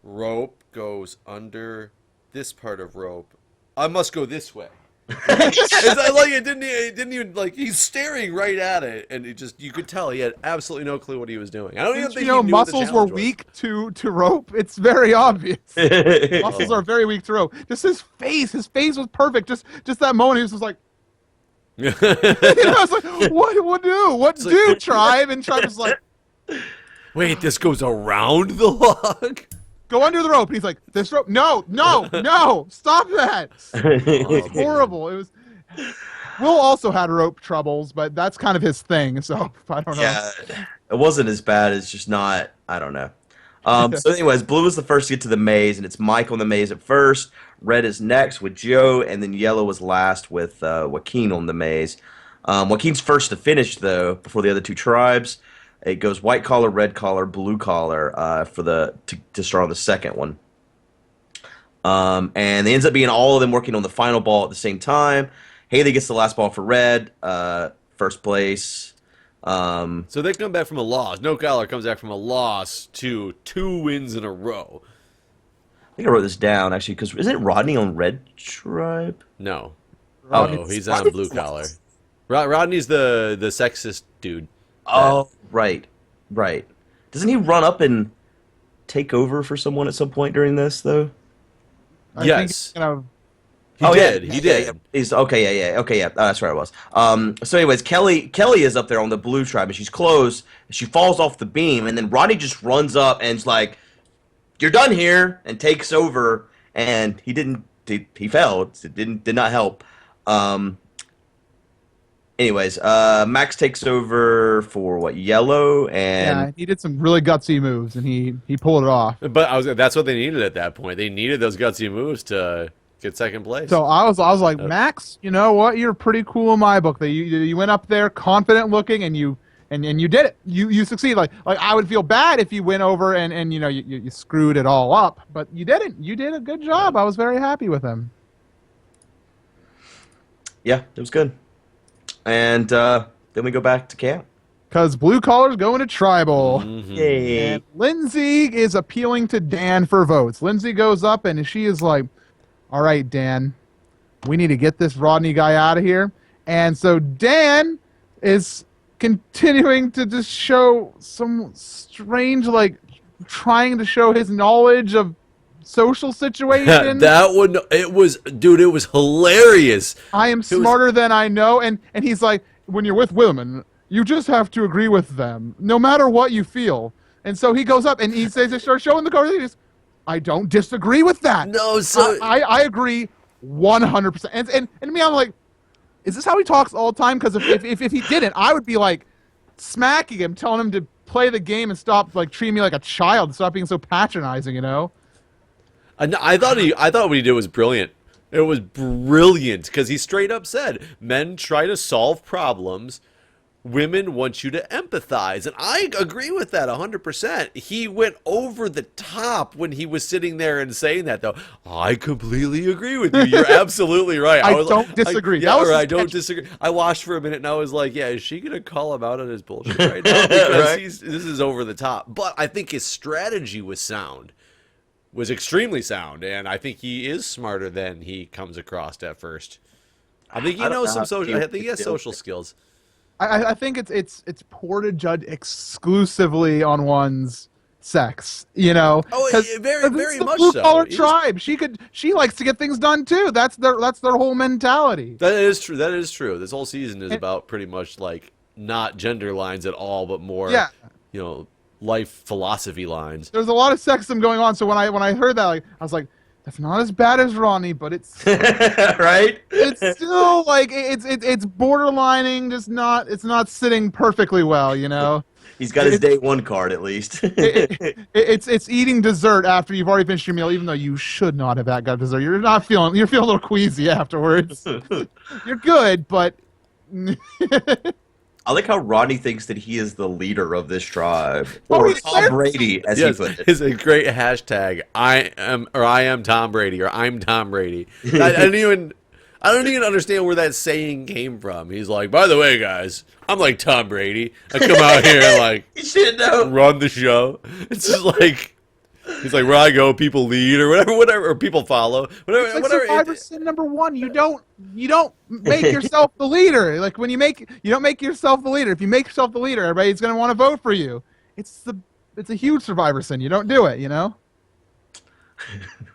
rope goes under this part of rope. I must go this way. It's like it didn't even like he's staring right at it, and you could tell he had absolutely no clue what he was doing. I don't even Since, think you know, he knew what the muscles were challenge was. weak to rope. It's very obvious. Muscles are very weak to rope. Just his face was perfect. Just that moment, he was just like, you know, it's like, what do, tribe? And tribe was like, Wait, this goes around the log? go under the rope. And he's like, this rope? No, stop that. It was horrible. It was. Will also had rope troubles, but that's kind of his thing. So I don't know. Yeah, it wasn't as bad. It's just not. I don't know. So, anyways, blue is the first to get to the maze, and it's Mike on the maze at first. Red is next with Joe, and then yellow was last with Joaquin on the maze. Joaquin's first to finish though, before the other two tribes. It goes white collar, red collar, blue collar to start on the second one. And it ends up being all of them working on the final ball at the same time. Haley gets the last ball for red, first place. So they come back from a loss. No collar comes back from a loss to 2 wins in a row. I think I wrote this down actually because isn't Rodney on red tribe? No. Rodney- Oh, he's on blue collar. Rodney's the sexist dude. Oh, right. Doesn't he run up and take over for someone at some point during this though? I Yes. think, you know, He did. Yeah. He's okay. Yeah. That's where I was. So, anyways, Kelly is up there on the blue tribe, and she's close. She falls off the beam, and then Rodney just runs up and is like, "You're done here," and takes over. And he didn't. He failed. It did not help. Anyways, Max takes over for what, yellow, and yeah, he did some really gutsy moves, and he pulled it off. But that's what they needed at that point. They needed those gutsy moves to get second place. So I was like, Max, you know what? You're pretty cool in my book. That you went up there confident looking, and you did it. You succeeded. Like I would feel bad if you went over and you know you screwed it all up, but you didn't. You did a good job. I was very happy with him. yeah, it was good. And then we go back to camp. Because blue collar's going to tribal. Yay. And Lindsay is appealing to Dan for votes. Lindsay goes up and she is like, all right, Dan, we need to get this Rodney guy out of here. And so Dan is continuing to just show some strange, like, trying to show his knowledge of social situations. That one, it was hilarious. I am smarter than I know. And he's like, when you're with women, you just have to agree with them, no matter what you feel. And so he goes up and he says, starts showing the cards. He goes, I don't disagree with that. No, so I agree 100%. And to me, I'm like, is this how he talks all the time? Because if he didn't, I would be like smacking him, telling him to play the game and stop like treating me like a child, stop being so patronizing, you know? I thought what he did was brilliant. It was brilliant because he straight up said, men try to solve problems. Women want you to empathize. And I agree with that 100%. He went over the top when he was sitting there and saying that, though. I completely agree with you. You're absolutely right. I don't disagree. I don't disagree. I watched for a minute and I was like, yeah, is she going to call him out on his bullshit right now? Because Right. this is over the top. But I think his strategy was sound. Was extremely sound. And I think he is smarter than he comes across at first. I think he knows some social. I think he has social skills. I think it's poor to judge exclusively on one's sex, you know. Oh, 'Cause very it's the much blue so. collar He's- tribe. She likes to get things done too. That's their whole mentality. That is true. That is true. This whole season is about pretty much like not gender lines at all, but more, Yeah. you know, life philosophy lines. There's a lot of sexism going on. So when I heard that, like, I was like, that's not as bad as Rodney, but it's Right? it's still like it's borderlining, just not it's not sitting perfectly well, you know. He's got his day one card at least. It's eating dessert after you've already finished your meal, even though you should not have had got dessert. You're feeling a little queasy afterwards. You're good, but I like how Rodney thinks that he is the leader of this tribe. Oh, Or he Tom said- Brady, as Yes, he put it. it's a great hashtag. I am Tom Brady, or I'm Tom Brady. I don't even understand where that saying came from. He's like, by the way, guys, I'm like Tom Brady. I come out here and like You should know. run the show. It's just like he's like, where I go, people lead, or whatever, or people follow, whatever. it's like whatever. Survivor Sin #1. You don't make yourself the leader. Like you don't make yourself the leader. If you make yourself the leader, everybody's gonna want to vote for you. It's a huge Survivor Sin. You don't do it. You know.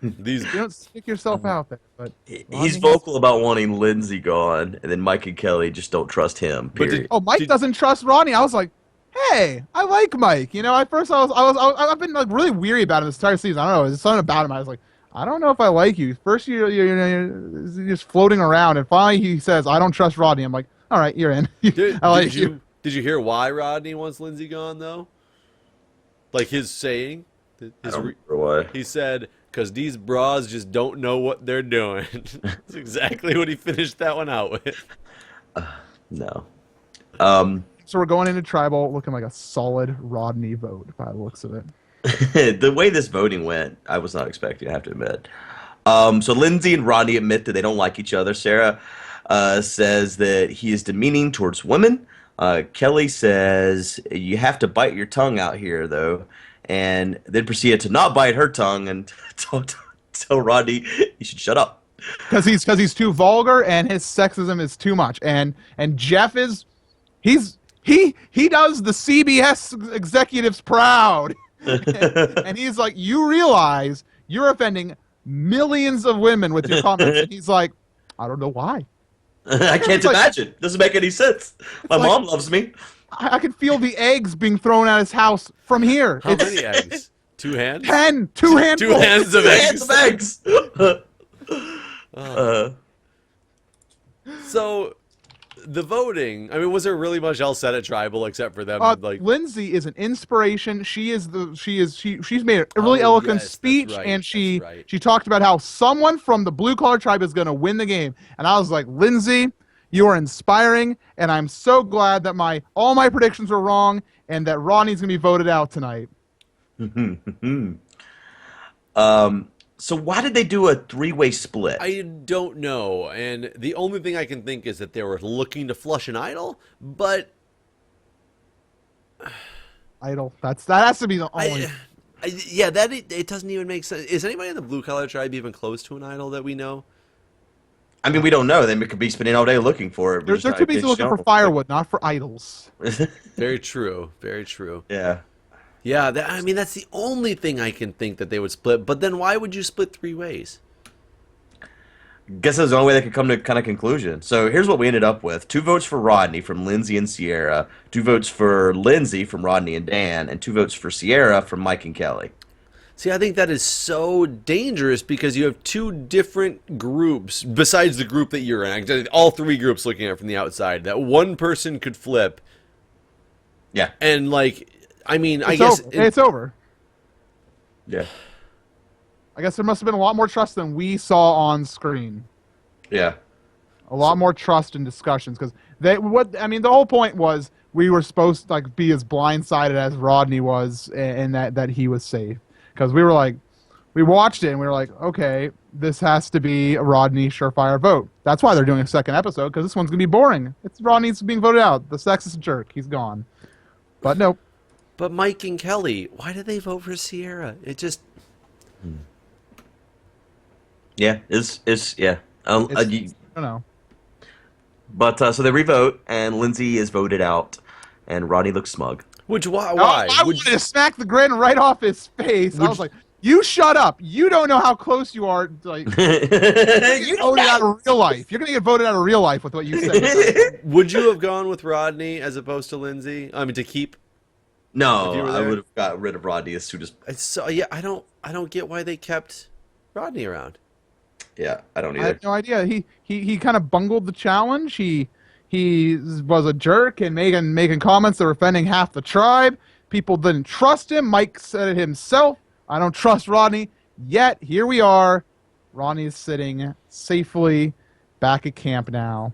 These You don't stick yourself out there. But He's vocal about wanting Lindsay gone, and then Mike and Kelly just don't trust him. But Period. Mike doesn't trust Rodney. I was like, hey, I like Mike. You know, at first I've been like really weary about him this entire season. I don't know. There's something about him. I was like, I don't know if I like you. First you're just floating around, and finally he says, I don't trust Rodney. I'm like, all right, you're in. I like you. Did you hear why Rodney wants Lindsay gone though? Like his saying. I don't remember why. He said, because these bras just don't know what they're doing. That's exactly what he finished that one out with. No. So we're going into tribal looking like a solid Rodney vote by the looks of it. The way this voting went, I was not expecting, I have to admit. So Lindsay and Rodney admit that they don't like each other. Sarah says that he is demeaning towards women. Kelly says, you have to bite your tongue out here, though. And then proceeded to not bite her tongue and tell Rodney he should shut up. Because he's too vulgar and his sexism is too much. And Jeff is he does the CBS executives proud. And he's like, you realize you're offending millions of women with your comments. And he's like, I don't know why. I can't imagine. Doesn't make any sense. My like- mom loves me. I can feel the eggs being thrown at his house from here. How many eggs? 2 hands? 10, 2 handfuls. 2 hands of Hands eggs. of eggs. So, the voting. I mean, was there really much else said at tribal except for them? Like, Lindsay is an inspiration. She's made a really Oh, eloquent yes, that's speech, right, and she that's right. she talked about how someone from the blue collar tribe is going to win the game. And I was like, Lindsay, you are inspiring, and I'm so glad that all my predictions were wrong, and that Rodney's going to be voted out tonight. So why did they do a three-way split? I don't know, and the only thing I can think is that they were looking to flush an idol, but Idol. That has to be the only. yeah, that it doesn't even make sense. Is anybody in the blue collar tribe even close to an idol that we know? I mean, we don't know. They could be spending all day looking for it. They're too busy looking for firewood, not for idols. Very true. Very true. Yeah. Yeah, I mean, that's the only thing I can think that they would split. But then why would you split 3 ways? Guess that's the only way they could come to kind of conclusion. So here's what we ended up with. 2 votes for Rodney from Lindsay and Sierra, 2 votes for Lindsay from Rodney and Dan, and 2 votes for Sierra from Mike and Kelly. See, I think that is so dangerous because you have 2 different groups besides the group that you're in. All 3 groups looking at it from the outside. That one person could flip. Yeah. And, like, I mean, It's I guess... over. It's over. Yeah. I guess there must have been a lot more trust than we saw on screen. Yeah. A lot more trust in discussions because the whole point was we were supposed to like be as blindsided as Rodney was, and that he was safe because we watched it and we were like, okay, this has to be a Rodney surefire vote. That's why they're doing a second episode because this one's gonna be boring. It's Rodney's being voted out. The sexist jerk, he's gone. But nope. But Mike and Kelly, why did they vote for Sierra? It just... Yeah. It's yeah. I don't know. But so they revote, and Lindsay is voted out, and Rodney looks smug. Why? I wanted to smack the grin right off his face. I was like, "You shut up! You don't know how close you are." Like, you voted out of real life. You're gonna get voted out of real life with what you said. Would you have gone with Rodney as opposed to Lindsay? I mean, to keep. No, I would have got rid of Rodney as soon as. So yeah, I don't get why they kept Rodney around. Yeah, I don't either. I have no idea. He kind of bungled the challenge. He was a jerk and making comments that were offending half the tribe. People didn't trust him. Mike said it himself. I don't trust Rodney. Yet here we are. Rodney is sitting safely back at camp now.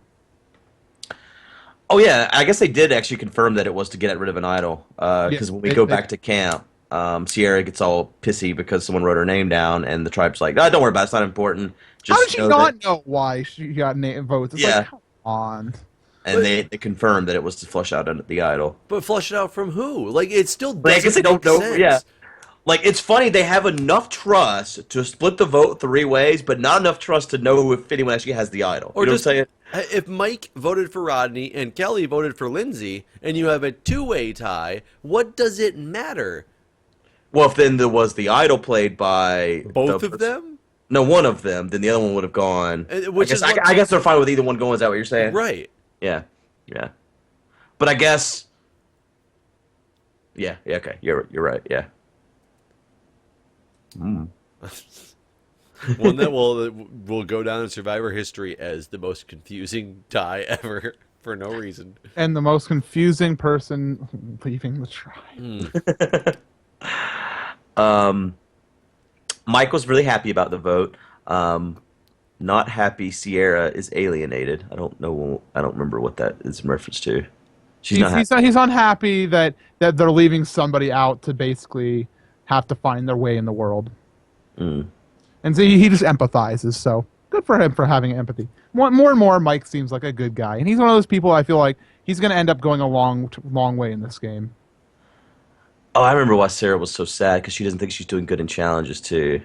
Oh yeah, I guess they did actually confirm that it was to get rid of an idol. Because when we go back to camp, Sierra gets all pissy because someone wrote her name down, and the tribe's like, "Oh, don't worry about it. It's not important." Just how did she not know why she got votes? It's like, come on. And they confirmed that it was to flush out the idol. But flush it out from who? Like, it still doesn't I guess they don't make know. sense. Yeah. Like, it's funny, they have enough trust to split the vote 3 ways, but not enough trust to know if anyone actually has the idol. Or you know just, what I'm saying? if Mike voted for Rodney and Kelly voted for Lindsay, and you have a 2-way tie, what does it matter? Well, if then there was the idol played by... Both of them? No, one of them. Then the other one would have gone. I guess they're fine with either one going. Is that what you're saying? Right. Yeah. Yeah. But I guess... Yeah, okay. You're right, yeah. One that will go down in Survivor history as the most confusing tie ever for no reason. And the most confusing person leaving the tribe. Mike was really happy about the vote. Not happy Sierra is alienated. I don't remember what that is in reference to. He's unhappy that they're leaving somebody out to basically have to find their way in the world. And so he just empathizes, so good for him for having empathy. More and more, Mike seems like a good guy, and he's one of those people I feel like he's going to end up going a long way in this game. Oh, I remember why Sarah was so sad, because she doesn't think she's doing good in challenges, too.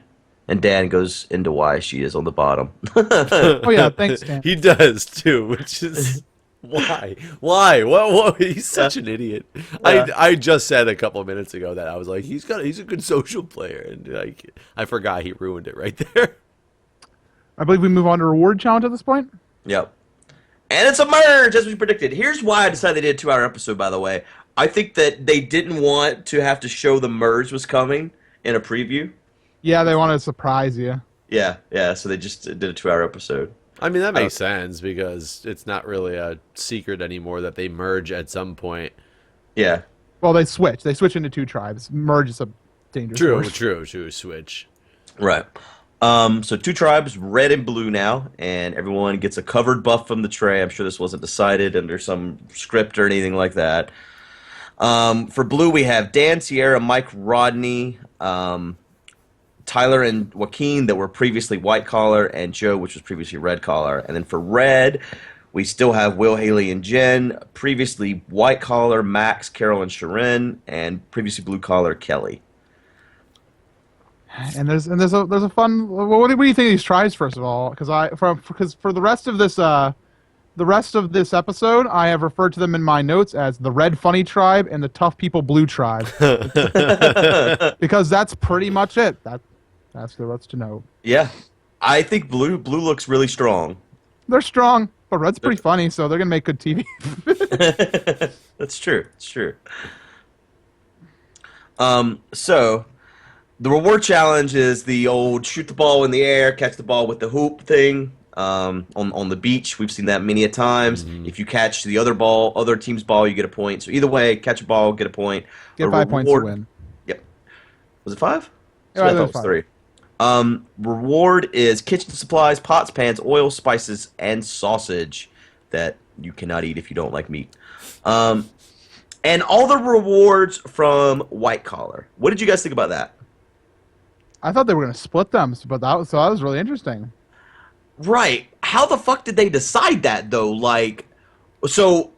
And Dan goes into why she is on the bottom. Oh, yeah, thanks, Dan. He does, too, which is... Why? What? He's such an idiot. Yeah. I just said a couple of minutes ago that I was like, he's a good social player, and like I forgot he ruined it right there. I believe we move on to reward challenge at this point. Yep. And it's a merge, as we predicted. Here's why I decided they did a 2-hour episode, by the way. I think that they didn't want to have to show the merge was coming in a preview. Yeah, they wanted to surprise you. Yeah, so they just did a 2-hour episode. I mean, that makes sense because it's not really a secret anymore that they merge at some point. Yeah. Well, they switch. They switch into 2 tribes. Merge is a dangerous word. True. Switch. Right. So 2 tribes, red and blue now, and everyone gets a covered buff from the tray. I'm sure this wasn't decided under some script or anything like that. For blue, we have Dan, Sierra, Mike, Rodney, Tyler and Joaquin that were previously white collar, and Joe, which was previously red collar. And then for red, we still have Will, Haley, and Jen, previously white collar, Max, Carol, and Sharon, and previously blue collar, Kelly. And there's a fun. Well, what do you think of these tribes first of all? Because for the rest of this episode, I have referred to them in my notes as the Red Funny Tribe and the Tough People Blue Tribe, because that's pretty much it. That's to know. Yeah, I think blue looks really strong. They're strong, but red's pretty funny, so they're gonna make good TV. That's true. It's true. So the reward challenge is the old shoot the ball in the air, catch the ball with the hoop thing. On the beach, we've seen that many a times. Mm-hmm. If you catch the other team's ball, you get a point. So either way, catch a ball, get a point. Get 5 points to win. Yep. Was it 5? Yeah, I it thought was it was 5. 3. Reward is kitchen supplies, pots, pans, oil, spices, and sausage that you cannot eat if you don't like meat. And all the rewards from white collar. What did you guys think about that? I thought they were gonna split them, but that was really interesting. Right. How the fuck did they decide that though? Like, so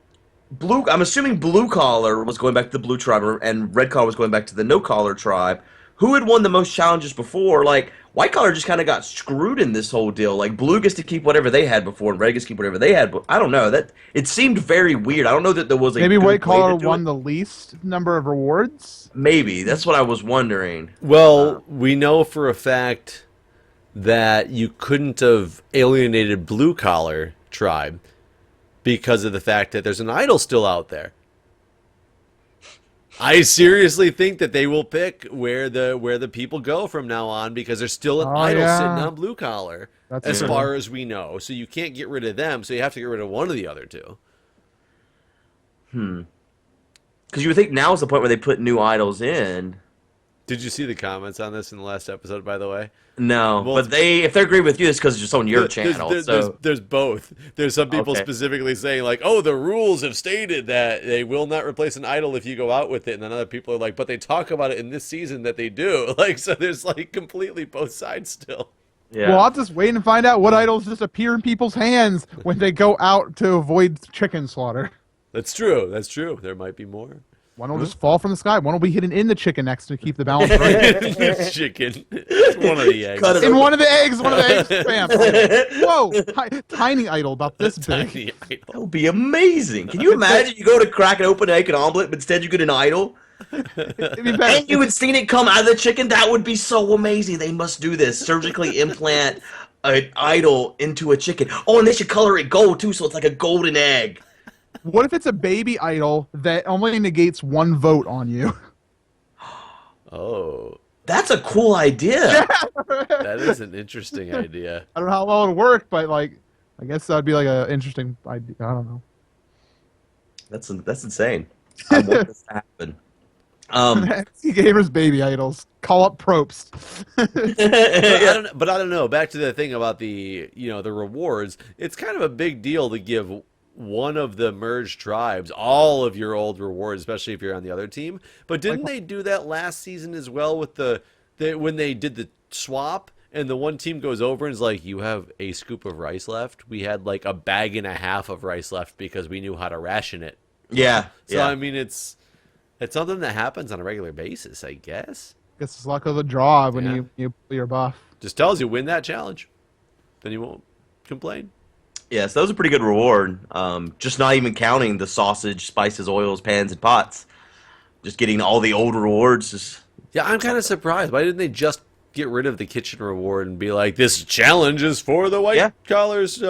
I'm assuming blue collar was going back to the blue tribe, and red collar was going back to the no collar tribe. Who had won the most challenges before? Like, white collar just kind of got screwed in this whole deal. Like, blue gets to keep whatever they had before, and red gets to keep whatever they had. But I don't know. That it seemed very weird. I don't know that there was a maybe good white way collar to do won it. the least number of rewards. Maybe that's what I was wondering. Well, we know for a fact that you couldn't have alienated blue collar tribe because of the fact that there's an idol still out there. I seriously think that they will pick where the people go from now on, because there's still an idol sitting on blue collar, That's as true. far as we know. So you can't get rid of them, so you have to get rid of one of the other two. Because you would think now is the point where they put new idols in. Did you see the comments on this in the last episode, by the way? No, Well, but if they agree with you, it's because it's just on your channel. There's both. There's some people Okay. specifically saying like, "Oh, the rules have stated that they will not replace an idol if you go out with it," and then other people are like, "But they talk about it in this season that they do." Like, so there's like completely both sides still. Yeah. Well, I'll just wait and find out what idols just appear in people's hands when they go out to avoid chicken slaughter. That's true. That's true. There might be more. One will just fall from the sky. One will be hidden in the chicken next to keep the balance right. Chicken. It's one of the eggs. Cut it In one of the eggs, bam. Whoa, tiny idol about this big. Tiny idol. That would be amazing. Can you imagine you go to crack an open egg and omelet, but instead you get an idol? It'd be better. And you had seen it come out of the chicken? That would be so amazing. They must do this. Surgically implant an idol into a chicken. Oh, and they should color it gold, too, so it's like a golden egg. What if it's a baby idol that only negates one vote on you? Oh, That's a cool idea. that is an interesting idea. I don't know how well it would work, but like, I guess that'd be like an interesting idea. I don't know. That's insane. I want this to happen. MCGamer's baby idols. Call up Probst. But I don't know. Back to the thing about the rewards. It's kind of a big deal to give one of the merged tribes all of your old rewards, especially if you're on the other team. But didn't they do that last season as well with when they did the swap and the one team goes over and is like, "You have a scoop of rice left." We had like a bag and a half of rice left because we knew how to ration it. Yeah. So yeah. I mean, it's something that happens on a regular basis, I guess. Guess it's luck of the draw when Yeah. you pull your buff. Just tells you win that challenge, then you won't complain. Yes, that was a pretty good reward. Just not even counting the sausage, spices, oils, pans, and pots. Just getting all the old rewards. Yeah, I'm kind of surprised. Why didn't they just get rid of the kitchen reward and be like, "This challenge is for the white collars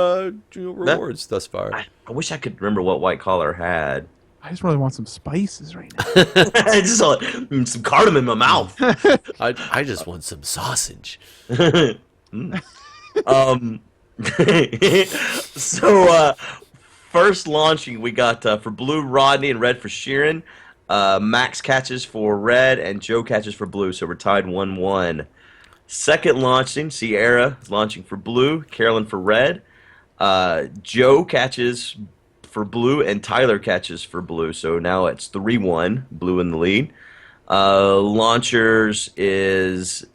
rewards thus far"? I wish I could remember what white collar had. I just really want some spices right now. I just saw some cardamom in my mouth. I just want some sausage. So, first launching, we got for blue, Rodney, and red for Sheeran. Max catches for red, and Joe catches for blue, so we're tied 1-1. Second launching, Sierra is launching for blue, Carolyn for red. Joe catches for blue, and Tyler catches for blue, so now it's 3-1, blue in the lead. Launchers is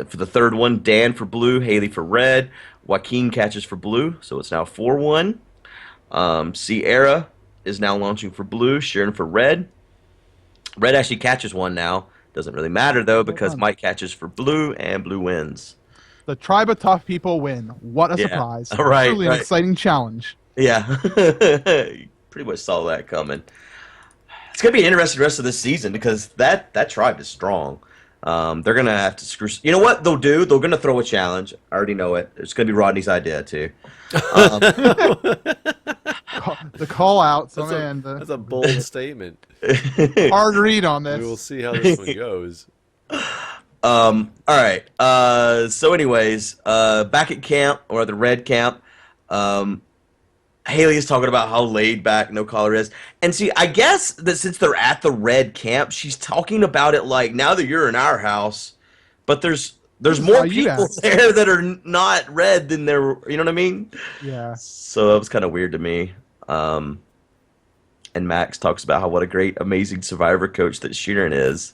For the third one, Dan for blue, Haley for red, Joaquin catches for blue, so it's now 4-1. Sierra is now launching for blue, Sharon for red. Red actually catches one now. Doesn't really matter, though, because Mike catches for blue, and blue wins. The tribe of tough people win. What a surprise. Right, Truly an exciting challenge. Yeah. Pretty much saw that coming. It's going to be an interesting rest of this season because that tribe is strong. They're going to have to screw... You know what they'll do? They're going to throw a challenge. I already know it. It's going to be Rodney's idea, too. The call out. That's a bold statement. Hard read on this. We will see how this one goes. All right. So anyways, back at camp, or the red camp, Haley is talking about how laid back No Collar is. And see, I guess that since they're at the red camp, she's talking about it like, now that you're in our house, but there's more people there that are not red than there, you know what I mean? Yeah. So that was kind of weird to me. And Max talks about what a great, amazing survivor coach that Sheeran is.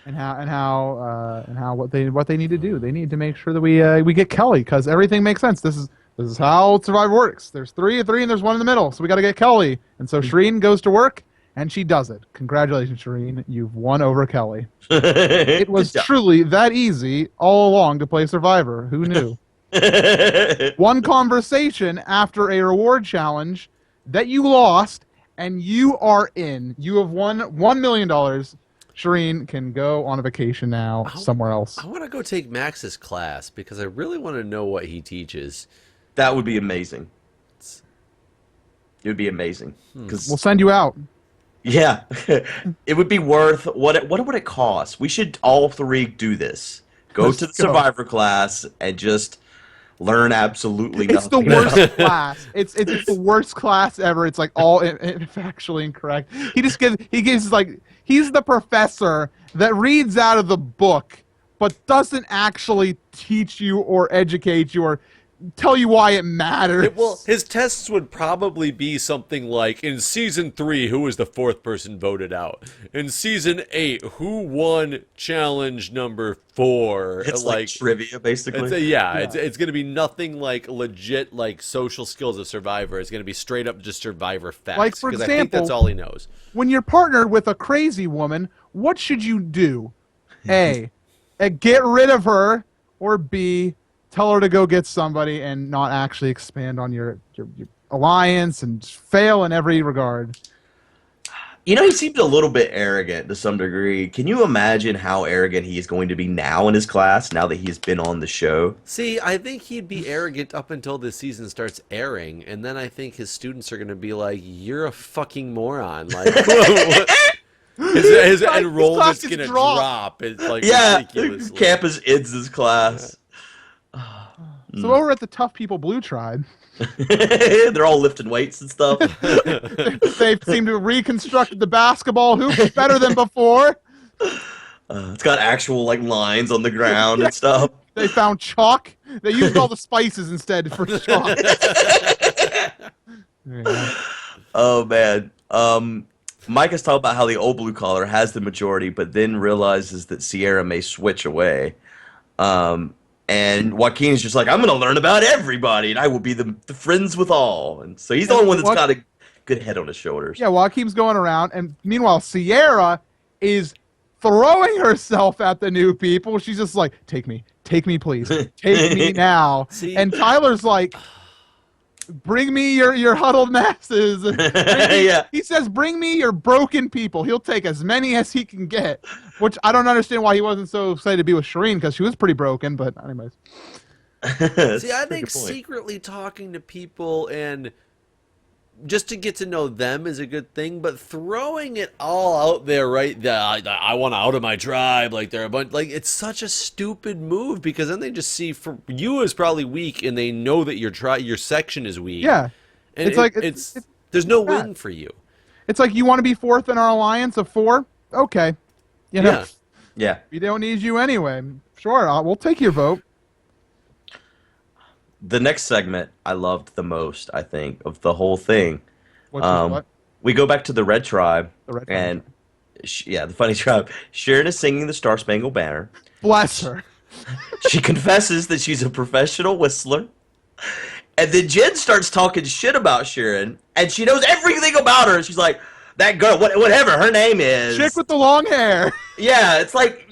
And how what they need to do. They need to make sure that we get Kelly, because everything makes sense. This is how Survivor works. There's three, and there's one in the middle. So we got to get Kelly. And so Shireen goes to work, and she does it. Congratulations, Shireen. You've won over Kelly. It was truly that easy all along to play Survivor. Who knew? One conversation after a reward challenge that you lost, and you are in. You have won $1 million. Shireen can go on a vacation now somewhere else. I want to go take Max's class because I really want to know what he teaches. That would be amazing. It would be amazing. We'll send you out. Yeah. It would be worth... What would it cost? We should all three do this. Go to the Survivor class and just learn absolutely nothing. It's the worst class. It's the worst class ever. It's like all factually incorrect. He's the professor that reads out of the book but doesn't actually teach you or educate you or tell you why it matters. Well, his tests would probably be something like, in Season 3, who was the fourth person voted out? In Season 8, who won challenge number 4? It's like trivia, basically. It's going to be nothing like legit like social skills of Survivor. It's going to be straight up just Survivor facts. Like, for example, example, I think that's all he knows. When you're partnered with a crazy woman, what should you do? A, get rid of her, or B, tell her to go get somebody and not actually expand on your alliance and fail in every regard. You know, he seemed a little bit arrogant to some degree. Can you imagine how arrogant he is going to be now in his class, now that he's been on the show? See, I think he'd be arrogant up until this season starts airing, and then I think his students are going to be like, you're a fucking moron. Like, his enrollment's going to drop. It's like ridiculous. Campus ends his class. So over at the Tough People Blue Tribe, they're all lifting weights and stuff. They seem to have reconstructed the basketball hoop better than before. It's got actual like lines on the ground and stuff. They found chalk. They used all the spices instead for chalk. Oh man. Mike has talked about how the old blue collar has the majority, but then realizes that Sierra may switch away. And Joaquin is just like, I'm going to learn about everybody, and I will be the friends with all. And so he's the only one that's got a good head on his shoulders. Yeah, Joaquin's going around, and meanwhile, Sierra is throwing herself at the new people. She's just like, take me, please. Take me now. See? And Tyler's like, bring me your huddled masses. He says, bring me your broken people. He'll take as many as he can get, which I don't understand why he wasn't so excited to be with Shireen, because she was pretty broken, but anyways. See, I think secretly talking to people and just to get to know them is a good thing, but throwing it all out there, right? I want out of my tribe, like they're a bunch, like it's such a stupid move, because then they just see for you as probably weak, and they know that your section is weak. Yeah, and it's there's no win for you. It's like, you want to be fourth in our alliance of 4? Okay, you know, yeah. We don't need you anyway. Sure, we'll take your vote. The next segment I loved the most, I think, of the whole thing. What? We go back to the Red Tribe. The Red Tribe. The funny tribe. Sharon is singing the Star Spangled Banner. Bless her. She confesses that she's a professional whistler. And then Jen starts talking shit about Sharon, and she knows everything about her. She's like, that girl, whatever her name is. Chick with the long hair. Yeah, it's like,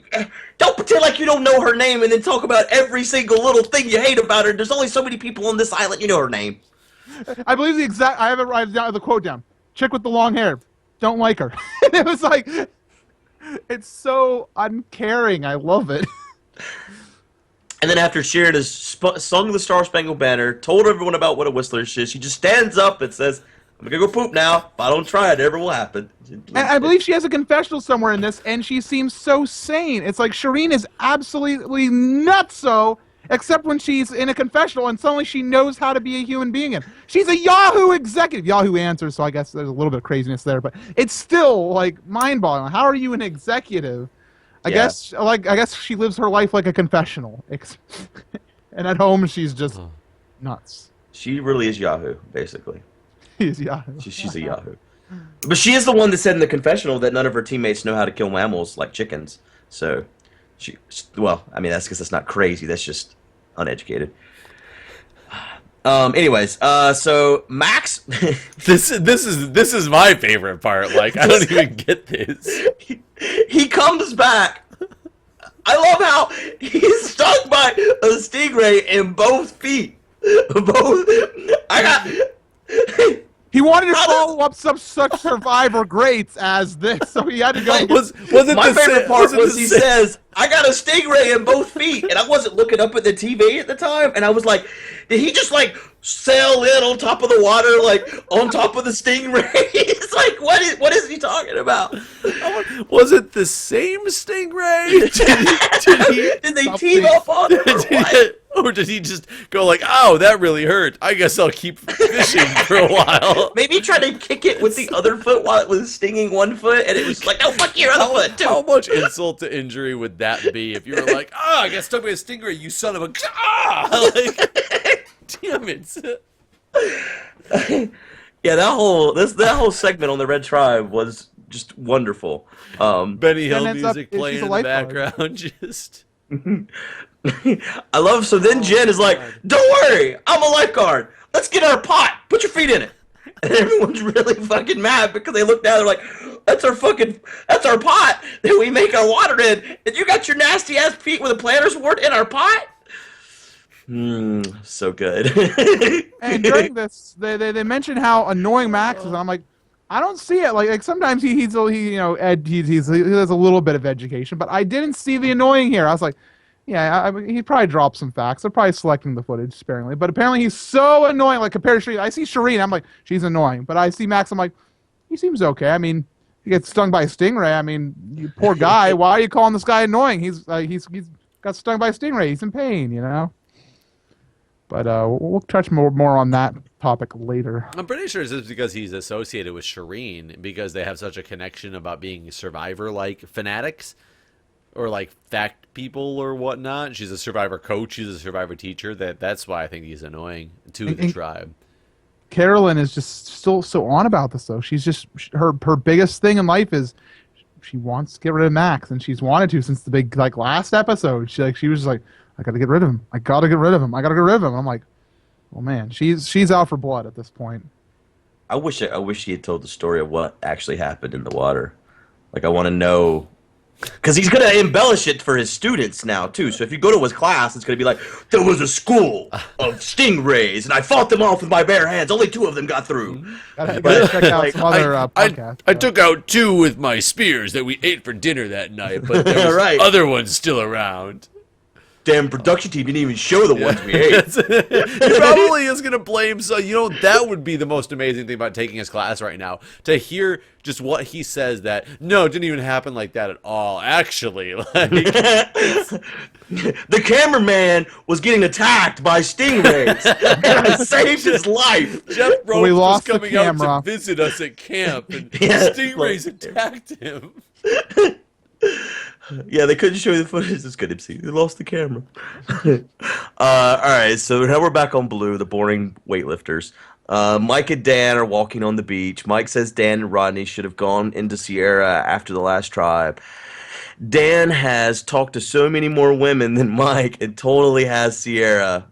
don't pretend like you don't know her name and then talk about every single little thing you hate about her. There's only so many people on this island, you know her name. I believe I have it right down, the quote down. Chick with the long hair. Don't like her. And it was like, it's so uncaring. I love it. And then after Sharon has sung the Star Spangled Banner, told everyone about what a whistler is, she just stands up and says, I'm going to go poop now. If I don't try, it never will happen. And I believe she has a confessional somewhere in this, and she seems so sane. It's like Shireen is absolutely nutso, except when she's in a confessional, and suddenly she knows how to be a human being. And she's a Yahoo executive. Yahoo answers, so I guess there's a little bit of craziness there, but it's still like mind-boggling. How are you an executive? I guess she lives her life like a confessional, and at home she's just nuts. She really is Yahoo, basically. She's Yahoo. She's a Yahoo. But she is the one that said in the confessional that none of her teammates know how to kill mammals like chickens. So, well, I mean, that's because that's not crazy. That's just uneducated. Anyways, so Max, This is my favorite part. Like, I don't even get this. he comes back. I love how he's stung by a stingray in both feet. He wanted to follow up some such survivor greats as this, so he had to go. Was it My the favorite part was he same? says, I got a stingray in both feet. And I wasn't looking up at the TV at the time. And I was like, did he just like sail in on top of the water, like on top of the stingray? It's like, what is he talking about? Was it the same stingray? Did they team up on him or what? Or did he just go like, oh, that really hurt. I guess I'll keep fishing for a while. Maybe he tried to kick it with the other foot while it was stinging one foot, and it was like, no, fuck your other foot, too. How much insult to injury would that be if you were like, oh, I got stuck by a stingray, you son of a... Ah! Like, damn it. Yeah, that whole segment on the Red Tribe was just wonderful. Benny Hill ends up- music she's playing a in the lifeguard. background, just... I love, so then Jen is like, don't worry, I'm a lifeguard. Let's get our pot. Put your feet in it. And everyone's really fucking mad because they look down, they're like, that's our pot that we make our water in. And you got your nasty ass feet with a planter's wart in our pot? So good. And during this, they mention how annoying Max is. I'm like, I don't see it. Like sometimes he has a little bit of education, but I didn't see the annoying here. I was like, yeah, he probably dropped some facts. They're probably selecting the footage sparingly, but apparently he's so annoying. Like compared to Shireen, I see Shireen, I'm like, she's annoying, but I see Max, I'm like, he seems okay. I mean, he gets stung by a stingray. I mean, you poor guy. Why are you calling this guy annoying? He's got stung by a stingray. He's in pain, you know. But we'll touch more on that topic later. I'm pretty sure it's because he's associated with Shireen because they have such a connection about being survivor-like fanatics or like fact people or whatnot. She's a survivor coach. She's a survivor teacher. That's why I think he's annoying to the tribe. Carolyn is just still so on about this though. She's just her biggest thing in life is she wants to get rid of Max, and she's wanted to since the big last episode. She was just like, I gotta get rid of him. I gotta get rid of him. I'm like, oh man, she's out for blood at this point. I wish he had told the story of what actually happened in the water. Like, I want to know, because he's gonna embellish it for his students now too. So if you go to his class, it's gonna be like, there was a school of stingrays, and I fought them off with my bare hands. Only 2 of them got through. Gotta check out some other podcasts. I took out 2 with my spears that we ate for dinner that night, but there was Right. other ones still around. Damn production team didn't even show the ones we ate. He probably is going to blame. So, that would be the most amazing thing about taking his class right now. To hear just what he says that, no, it didn't even happen like that at all. Actually, like, The cameraman was getting attacked by stingrays, and I saved his life. Jeff Rose We was lost the coming out camera. to visit us at camp, and Yeah. stingrays attacked him. Yeah, they couldn't show you the footage. It's good, MC. They lost the camera. All right, so now we're back on Blue, the boring weightlifters. Mike and Dan are walking on the beach. Mike says Dan and Rodney should have gone into Sierra after the last tribe. Dan has talked to so many more women than Mike and totally has Sierra.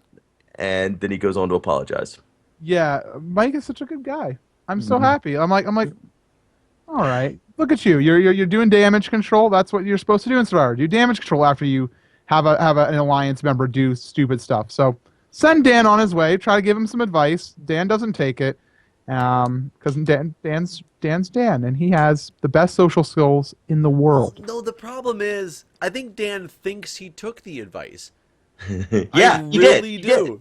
And then he goes on to apologize. Yeah, Mike is such a good guy. I'm so happy. I'm like, all right. Look at you. You're doing damage control. That's what you're supposed to do in Survivor. Do damage control after you have an alliance member do stupid stuff. So send Dan on his way. Try to give him some advice. Dan doesn't take it, because Dan's Dan, and he has the best social skills in the world. Well, no, the problem is, I think Dan thinks he took the advice. Yeah, I he really did. do. He did.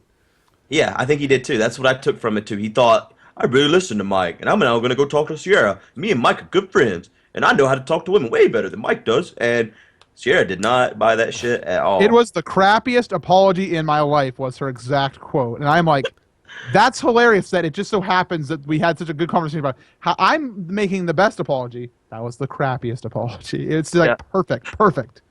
Yeah, I think he did too. That's what I took from it too. He thought, I really listened to Mike, and I'm now going to go talk to Sierra. Me and Mike are good friends, and I know how to talk to women way better than Mike does. And Sierra did not buy that shit at all. It was the crappiest apology in my life, was her exact quote. And I'm like, that's hilarious that it just so happens that we had such a good conversation about how I'm making the best apology. That was the crappiest apology. It's like perfect.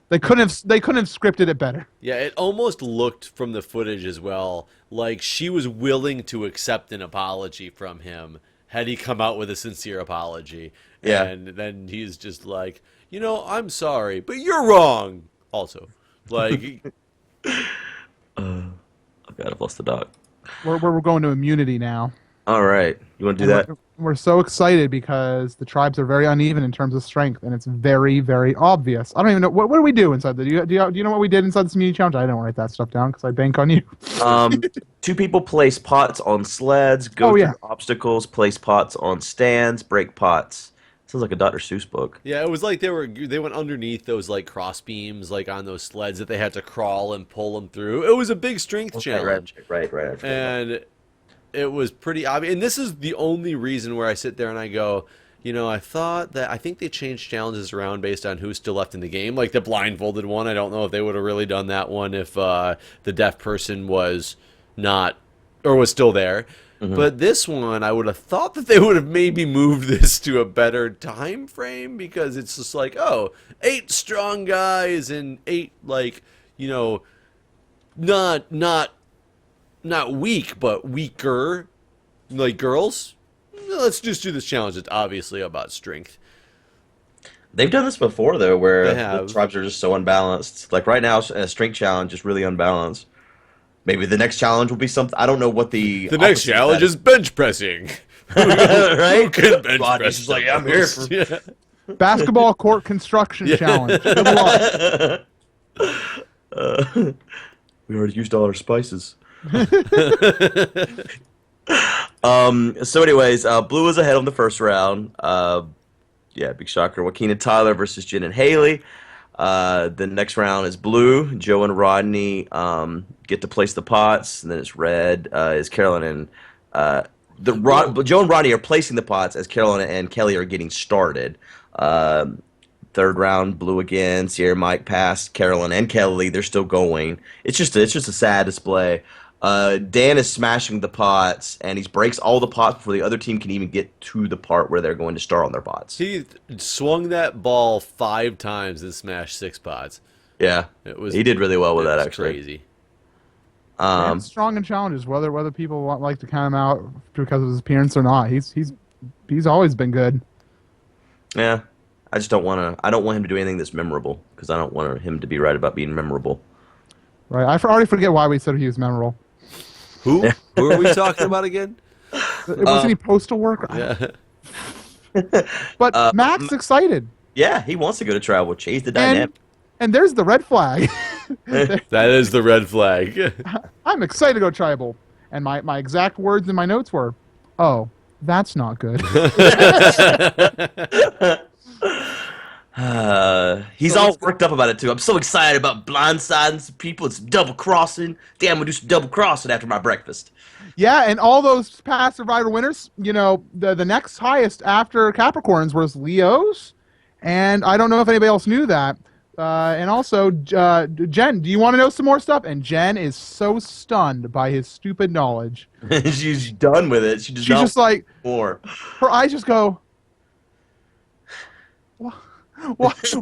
They couldn't have scripted it better. Yeah, it almost looked from the footage as well like she was willing to accept an apology from him had he come out with a sincere apology. Yeah. And then he's just like, I'm sorry, but you're wrong. Also, like, Oh God, I've lost the dog. We're going to immunity now. All right, you want to do that? We're so excited because the tribes are very uneven in terms of strength, and it's very, very obvious. I don't even know what do we do inside the. Do you know what we did inside this immunity challenge? I didn't write that stuff down because I bank on you. 2 people place pots on sleds, go through obstacles, place pots on stands, break pots. Sounds like a Dr. Seuss book. yeah, it was like they went underneath those like cross beams, like on those sleds that they had to crawl and pull them through. It was a big strength challenge. Right. And it was pretty obvious. And this is the only reason where I sit there and I go, I think they changed challenges around based on who's still left in the game. Like the blindfolded one, I don't know if they would have really done that one if the deaf person was not, or was still there. Mm-hmm. But this one, I would have thought that they would have maybe moved this to a better time frame, because it's just like, 8 strong guys and 8, like, not weak, but weaker, like girls. Let's just do this challenge that's obviously about strength. They've done this before, though, where the tribes are just so unbalanced. Like right now, a strength challenge is really unbalanced. Maybe the next challenge will be something. I don't know what the next challenge is bench pressing. Right? Who can bench Rodney's press? like, I'm here for Basketball court construction challenge. Good luck. We already used all our spices. So anyways, Blue was ahead on the first round. Big shocker. Joaquin and Tyler versus Jen and Haley. The next round is Blue. Joe and Rodney get to place the pots, and then it's Red is Carolyn and Joe and Rodney are placing the pots as Carolyn and Kelly are getting started. Third round, Blue again. Sierra, Mike passed Carolyn and Kelly. They're still going. It's just a sad display. Dan is smashing the pots, and he breaks all the pots before the other team can even get to the part where they're going to start on their pots. He swung that ball 5 times and smashed 6 pots. Yeah, he did really well with that. Actually, crazy. Dan's strong in challenges, whether people like to count him out because of his appearance or not. He's always been good. Yeah, I just don't want to. I don't want him to do anything that's memorable, because I don't want him to be right about being memorable. Right, I already forget why we said he was memorable. Who? Who are we talking about again? It wasn't any postal work. Yeah. But Mac's excited. Yeah, he wants to go to travel. Change the dynamic. And there's the red flag. That is the red flag. I'm excited to go tribal. And my exact words in my notes were, "Oh, that's not good." He's all worked up about it too. I'm so excited about blindsiding some people. It's double crossing. Damn, we'll do some double crossing after my breakfast. Yeah, and all those past Survivor winners, the next highest after Capricorns was Leo's, and I don't know if anybody else knew that. And also, Jen, do you want to know some more stuff? And Jen is so stunned by his stupid knowledge. She's done with it. She's just like, more. her eyes just go, What?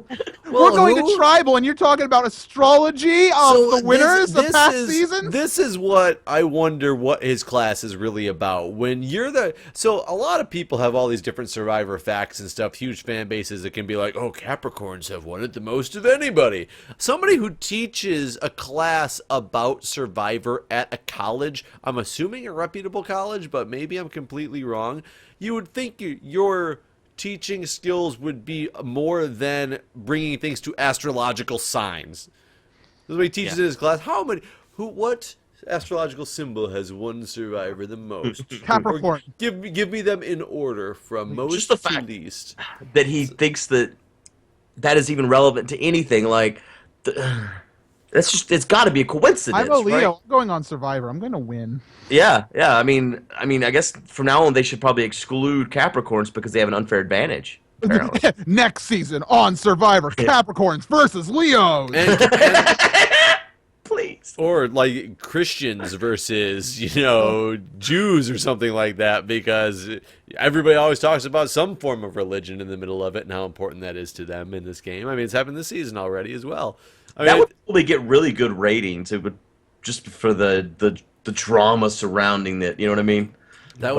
We're going to tribal, and you're talking about astrology of the winners of past seasons? This is what I wonder what his class is really about. When you're so a lot of people have all these different Survivor facts and stuff, huge fan bases that can be like, oh, Capricorns have won it the most of anybody. Somebody who teaches a class about Survivor at a college, I'm assuming a reputable college, but maybe I'm completely wrong, you would think your teaching skills would be more than bringing things to astrological signs. That's what he teaches in his class. What astrological symbol has one survivor the most? Capricorn. Give me them in order from most just the to fact least. that he thinks that is even relevant to anything. Like, it's got to be a coincidence. I'm a Leo. Right? I'm going on Survivor. I'm going to win. Yeah. I mean, I guess from now on they should probably exclude Capricorns because they have an unfair advantage. Apparently. Next season on Survivor, Capricorns versus Leos. Please. Or like Christians versus, Jews or something like that, because everybody always talks about some form of religion in the middle of it and how important that is to them in this game. I mean, it's happened this season already as well. I mean, that would probably get really good ratings. It would just for the drama surrounding it. You know what I mean? That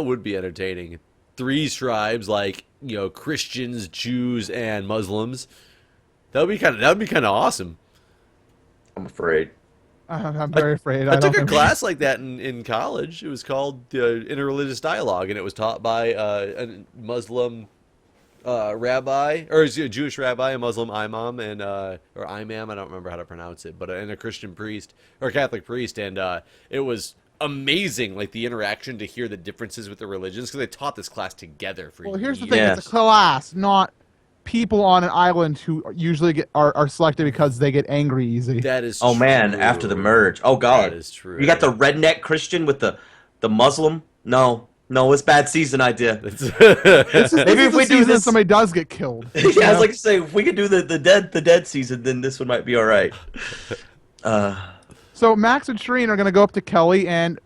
would be entertaining. 3 tribes like Christians, Jews, and Muslims. That would be kind of awesome. I'm afraid. I'm very afraid. I took a class like that in college. It was called Interreligious Dialogue, and it was taught by a Muslim rabbi, or a Jewish rabbi, a Muslim imam, and or imam, I don't remember how to pronounce it, but and a Christian priest or a Catholic priest, and it was amazing, like the interaction to hear the differences with the religions, because they taught this class together for years. Well, here's the thing: it's a class, not people on an island who usually are selected because they get angry easy. That is. Oh true. Man, after the merge. Oh God, that is true. You got the redneck Christian with the Muslim. No, it's bad season idea. Maybe if we do this, somebody does get killed. Yeah, I was like to say, if we could do the dead season, then this one might be all right. So Max and Shireen are going to go up to Kelly, and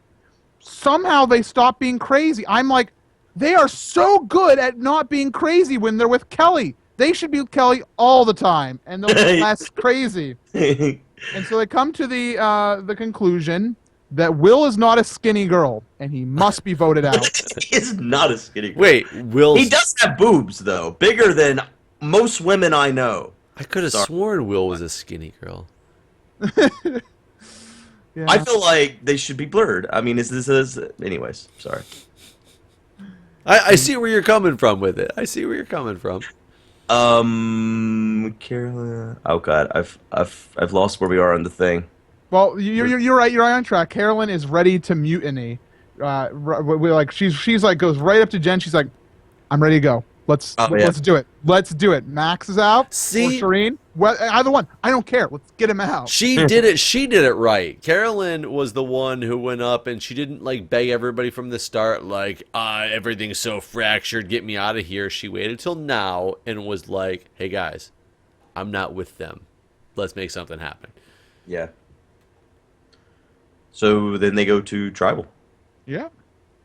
somehow they stop being crazy. I'm like, they are so good at not being crazy when they're with Kelly. They should be with Kelly all the time, and they'll be less crazy. And so they come to the conclusion that Will is not a skinny girl, and he must be voted out. He is not a skinny girl. Wait, Will? He does have boobs, though, bigger than most women I know. I could have sworn Will was a skinny girl. Yeah. I feel like they should be blurred. I mean, anyways, sorry. I see where you're coming from with it. I see where you're coming from. Carolyn. Oh God, I've lost where we are on the thing. Well, you're right. You're right on track. Carolyn is ready to mutiny. We're like she's like goes right up to Jen. She's like, I'm ready to go. Let's do it. Let's do it. Max is out. See, or Shireen. Well, either one. I don't care. Let's get him out. She did it. She did it right. Carolyn was the one who went up, and she didn't like beg everybody from the start, like, everything's so fractured, get me out of here. She waited till now and was like, hey guys, I'm not with them. Let's make something happen. Yeah. So then they go to tribal. Yeah.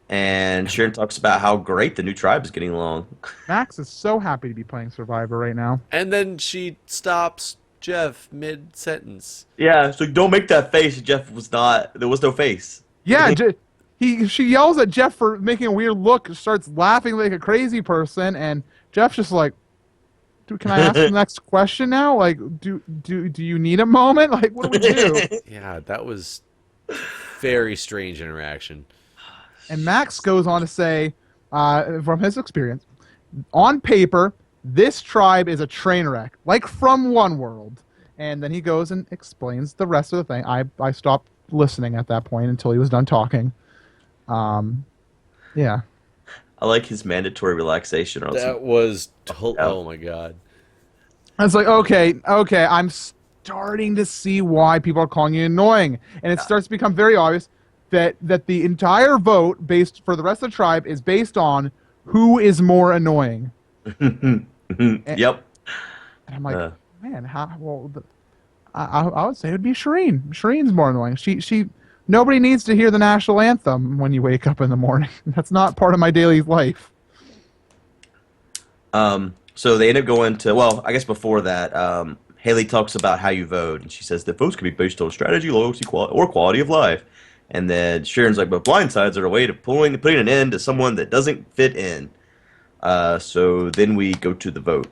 And Sharon talks about how great the new tribe is getting along. Max is so happy to be playing Survivor right now. And then she stops Jeff mid-sentence. Yeah, so don't make that face. Jeff there was no face. Yeah, she yells at Jeff for making a weird look, starts laughing like a crazy person, and Jeff's just like, can I ask the next question now? Like, do you need a moment? Like, what do we do? Yeah, that was very strange interaction. And Max goes on to say, from his experience, on paper, this tribe is a train wreck, like from One World. And then he goes and explains the rest of the thing. I stopped listening at that point until he was done talking. Yeah. I like his mandatory relaxation. That was oh my God. I was like, okay, I'm starting to see why people are calling you annoying. And it starts to become very obvious that the entire vote for the rest of the tribe is based on who is more annoying. Yep. And I'm like, man, I would say it would be Shireen. Shireen's more annoying. She nobody needs to hear the national anthem when you wake up in the morning. That's not part of my daily life. So they end up going to, well, I guess before that, Haley talks about how you vote, and she says that votes can be based on strategy, loyalty, or quality of life. And then Sharon's like, but blindsides are a way of putting an end to someone that doesn't fit in. So then we go to the vote.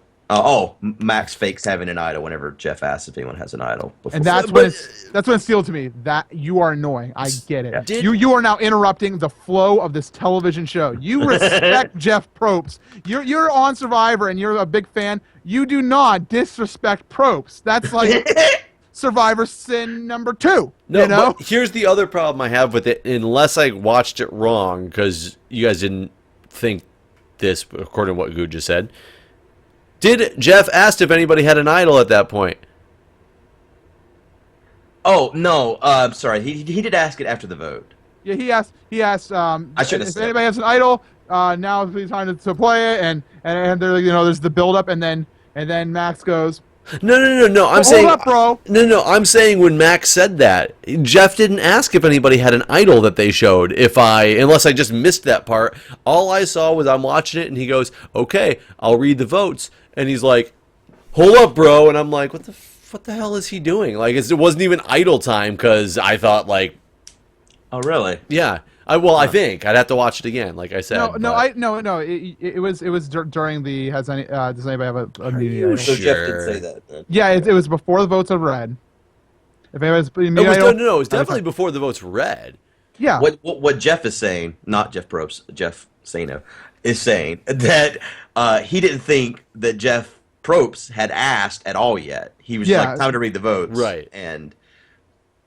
Max fakes having an idol whenever Jeff asks if anyone has an idol. And that's when it's sealed to me that you are annoying. I get it. Yeah. You are now interrupting the flow of this television show. You respect Jeff Probst. You're on Survivor and you're a big fan. You do not disrespect Probst. That's like Survivor sin number 2. No, you know? but here's the other problem I have with it. Unless I watched it wrong, because you guys didn't think this, according to what Guude just said. Did Jeff ask if anybody had an idol at that point? Oh no, I'm sorry. He did ask it after the vote. Yeah, he asked. I should have if said. anybody has an idol, now is the time to play it, and there, there's the build up, and then Max goes, No. I'm hold saying, up, bro. No. I'm saying when Max said that, Jeff didn't ask if anybody had an idol that they showed. Unless I just missed that part, all I saw was I'm watching it, and he goes, "Okay, I'll read the votes," and he's like, "Hold up, bro," and I'm like, "What the hell is he doing?" Like, it wasn't even idle time because I thought like, Oh really? yeah. I think I'd have to watch it again, like I said. No. It was during the does anybody have a media? So Sure. Jeff did say that. Then. Yeah, it was before the votes are read. If anybody's It was definitely before the votes were read. Yeah. What Jeff is saying, not Jeff Probst, Jeff Sano, is saying that he didn't think that Jeff Probst had asked at all yet. He was like, time to read the votes. Right. And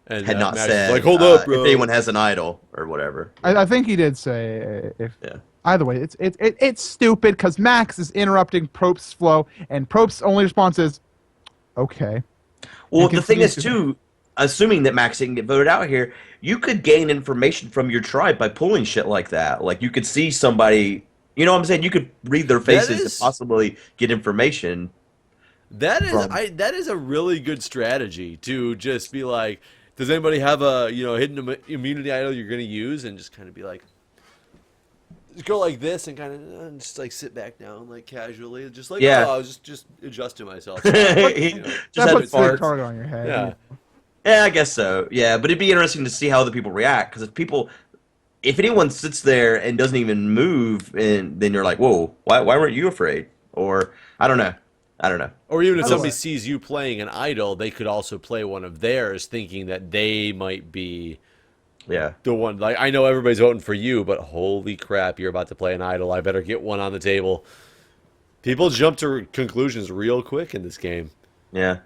And had not Max said, was like, hold up, bro. if anyone has an idol or whatever. I think he did say if. Yeah. Either way, it's stupid because Max is interrupting Probst's flow, and Probst's only response is, "Okay." Well, And the thing is, continue too, assuming that Max didn't get voted out here, you could gain information from your tribe by pulling shit like that. Like, you could see somebody, you know what I'm saying? You could read their faces and possibly get information. That is a really good strategy to just be like, does anybody have a hidden immunity idol you're going to use, and just kind of be like, just go like this and kind of just like sit back down like casually, just like I was just adjusting myself. Just That had puts the farts. target on your head. Yeah. Yeah, I guess so. Yeah, but it'd be interesting to see how other people react, because if anyone sits there and doesn't even move, and then you're like, whoa, why weren't you afraid? Or I don't know. Or even if somebody sees you playing an idol, they could also play one of theirs, thinking that they might be the one. Like, I know everybody's voting for you, but holy crap, you're about to play an idol. I better get one on the table. People jump to conclusions real quick in this game. Yeah.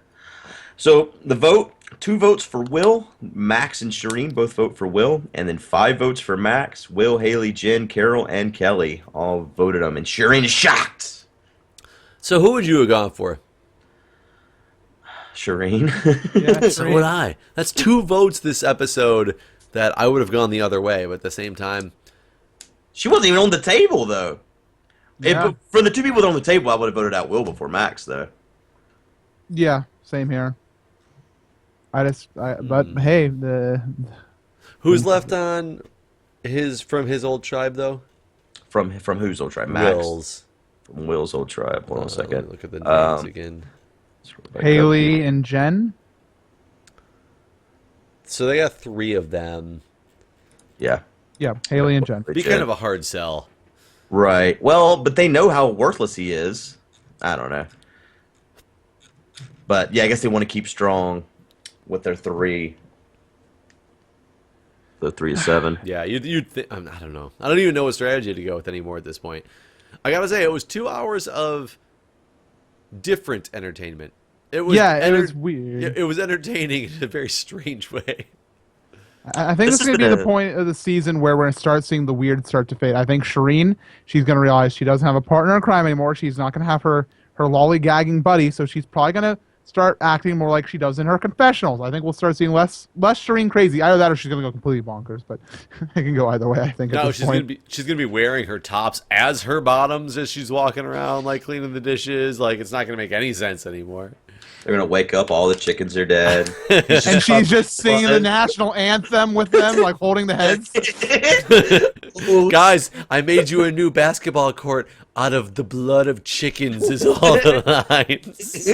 So the vote, 2 votes for Will, Max and Shireen both vote for Will, and then 5 votes for Max. Will, Haley, Jen, Carol, and Kelly all voted him, and Shireen is shocked. So who would you have gone for? Shireen. Yeah, So would I. That's 2 votes this episode that I would have gone the other way, but at the same time, She wasn't even on the table, though. Yeah. For the 2 people that are on the table, I would have voted out Will before Max, though. Yeah, same here. But hey, who's left on from his old tribe though? From whose old tribe? Max. Will's. From Will's old tribe. Hold on a second. Look at the names again. Haley and Jen. So they got 3 of them. Yeah. Yeah, Haley and Jen. Be kind of a hard sell. Right. Well, but they know how worthless he is. I don't know. But yeah, I guess they want to keep strong with their 3. The 3 to 7. Yeah, you'd think. I don't know. I don't even know what strategy to go with anymore at this point. I gotta say, it was 2 hours of different entertainment. It was It was weird. It was entertaining in a very strange way. I think this is going to be the point of the season where we're going to start seeing the weird start to fade. I think Shireen, she's going to realize she doesn't have a partner in crime anymore. She's not going to have her lollygagging buddy, so she's probably going to start acting more like she does in her confessionals. I think we'll start seeing less Shireen crazy. Either that or she's going to go completely bonkers, but it can go either way, I think. No, she's gonna be wearing her tops as her bottoms as she's walking around, like cleaning the dishes. Like, it's not gonna make any sense anymore. They're going to wake up, all the chickens are dead. And she's just singing the national anthem with them, like holding the heads. Guys, I made you a new basketball court out of the blood of chickens is all the lines.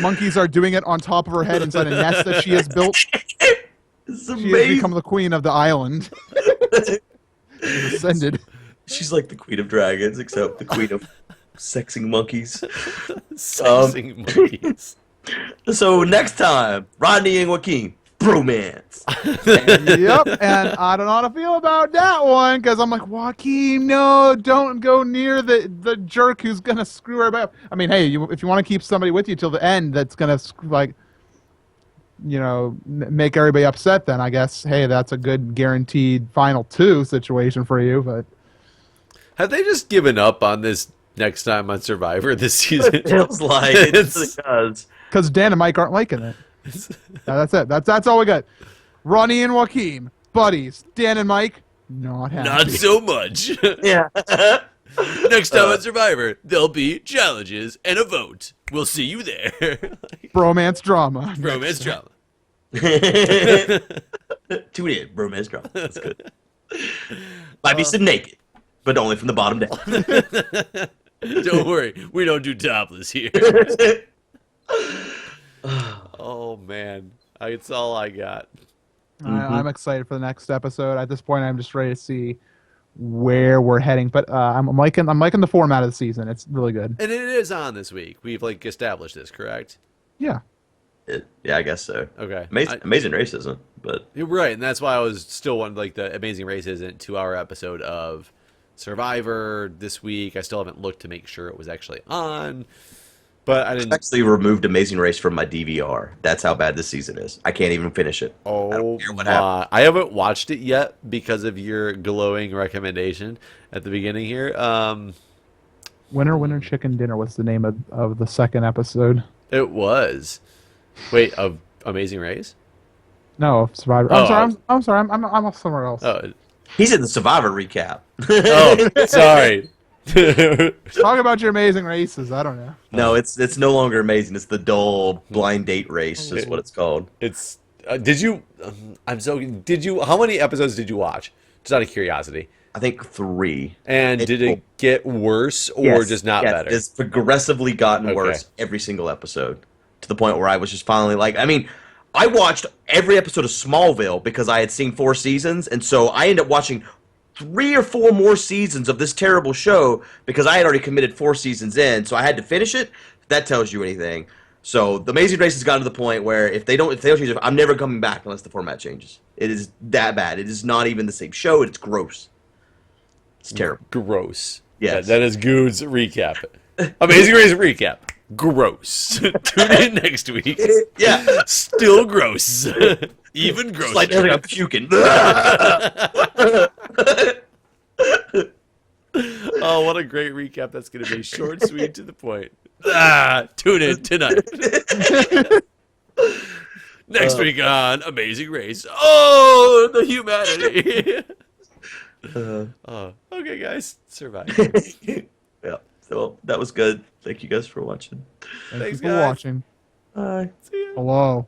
Monkeys are doing it on top of her head inside a nest that she has built. It's She has amazing. become the queen of the island. She's ascended. She's like the queen of dragons, except the queen of sexing monkeys. Sexing monkeys. So next time, Rodney and Joaquin, bromance. Yep, and I don't know how to feel about that one because I'm like, Joaquin, no, don't go near the jerk who's gonna screw everybody up. I mean, hey, if you want to keep somebody with you till the end, that's gonna make everybody upset. Then I guess, hey, that's a good guaranteed final two situation for you. But Have they just given up on this next time on Survivor this season? It feels like it really does. because Dan and Mike aren't liking it. Yeah, that's it. That's all we got. Ronnie and Joaquin, buddies. Dan and Mike, not happy. Not so much. Yeah. Next time on Survivor, there'll be challenges and a vote. We'll see you there. Bromance drama. Romance drama. Tune in, bromance drama. That's good. Might be some naked, but only from the bottom down. Don't worry, we don't do topless here. Oh man, it's all I got. I'm excited for the next episode. At this point, I'm just ready to see where we're heading. But I'm liking the format of the season. It's really good. And it is on this week. We've established this, correct? Yeah. Yeah, I guess so. Okay. Amazing Race isn't, but You're right, and that's why I was still wanting the Amazing Race isn't 2-hour episode of Survivor this week. I still haven't looked to make sure it was actually on, but I I didn't. actually removed Amazing Race from my DVR. That's how bad this season is. I can't even finish it. I Oh don't care what my! I haven't watched it yet because of your glowing recommendation at the beginning here. Winner, chicken dinner. What's the name of the second episode? It was. Wait, of Amazing Race? No, Survivor. I'm sorry. I'm off somewhere else. Oh, He's in the Survivor recap. oh, sorry. Talk about your amazing races. I don't know. No, it's no longer amazing. It's the dull blind date race is what it's called. It's. Did you? Did you? How many episodes did you watch? Just out of curiosity. I think 3. And did it get worse or just not better? It's progressively gotten Okay. worse every single episode to the point where I was just finally like, I mean, I watched every episode of Smallville because I had seen 4 seasons, and so I ended up watching 3 or 4 more seasons of this terrible show because I had already committed 4 seasons in, so I had to finish it. If that tells you anything. So the Amazing Race has gotten to the point where if they don't change it, I'm never coming back unless the format changes. It is that bad. It is not even the same show. It's gross. It's terrible. Gross. Yes. That is Guude's recap. Amazing Race recap. Gross. Tune in next week. Yeah. Still gross. Even grosser. It's like I'm puking. Oh, what a great recap that's going to be. Short, sweet, to the point. Tune in tonight. Next week on Amazing Race. Oh, the humanity. Okay, guys. Survive. Yeah. So that was good. Thank you guys for watching. Thank Thanks, you for guys. watching. Bye. See ya. Hello.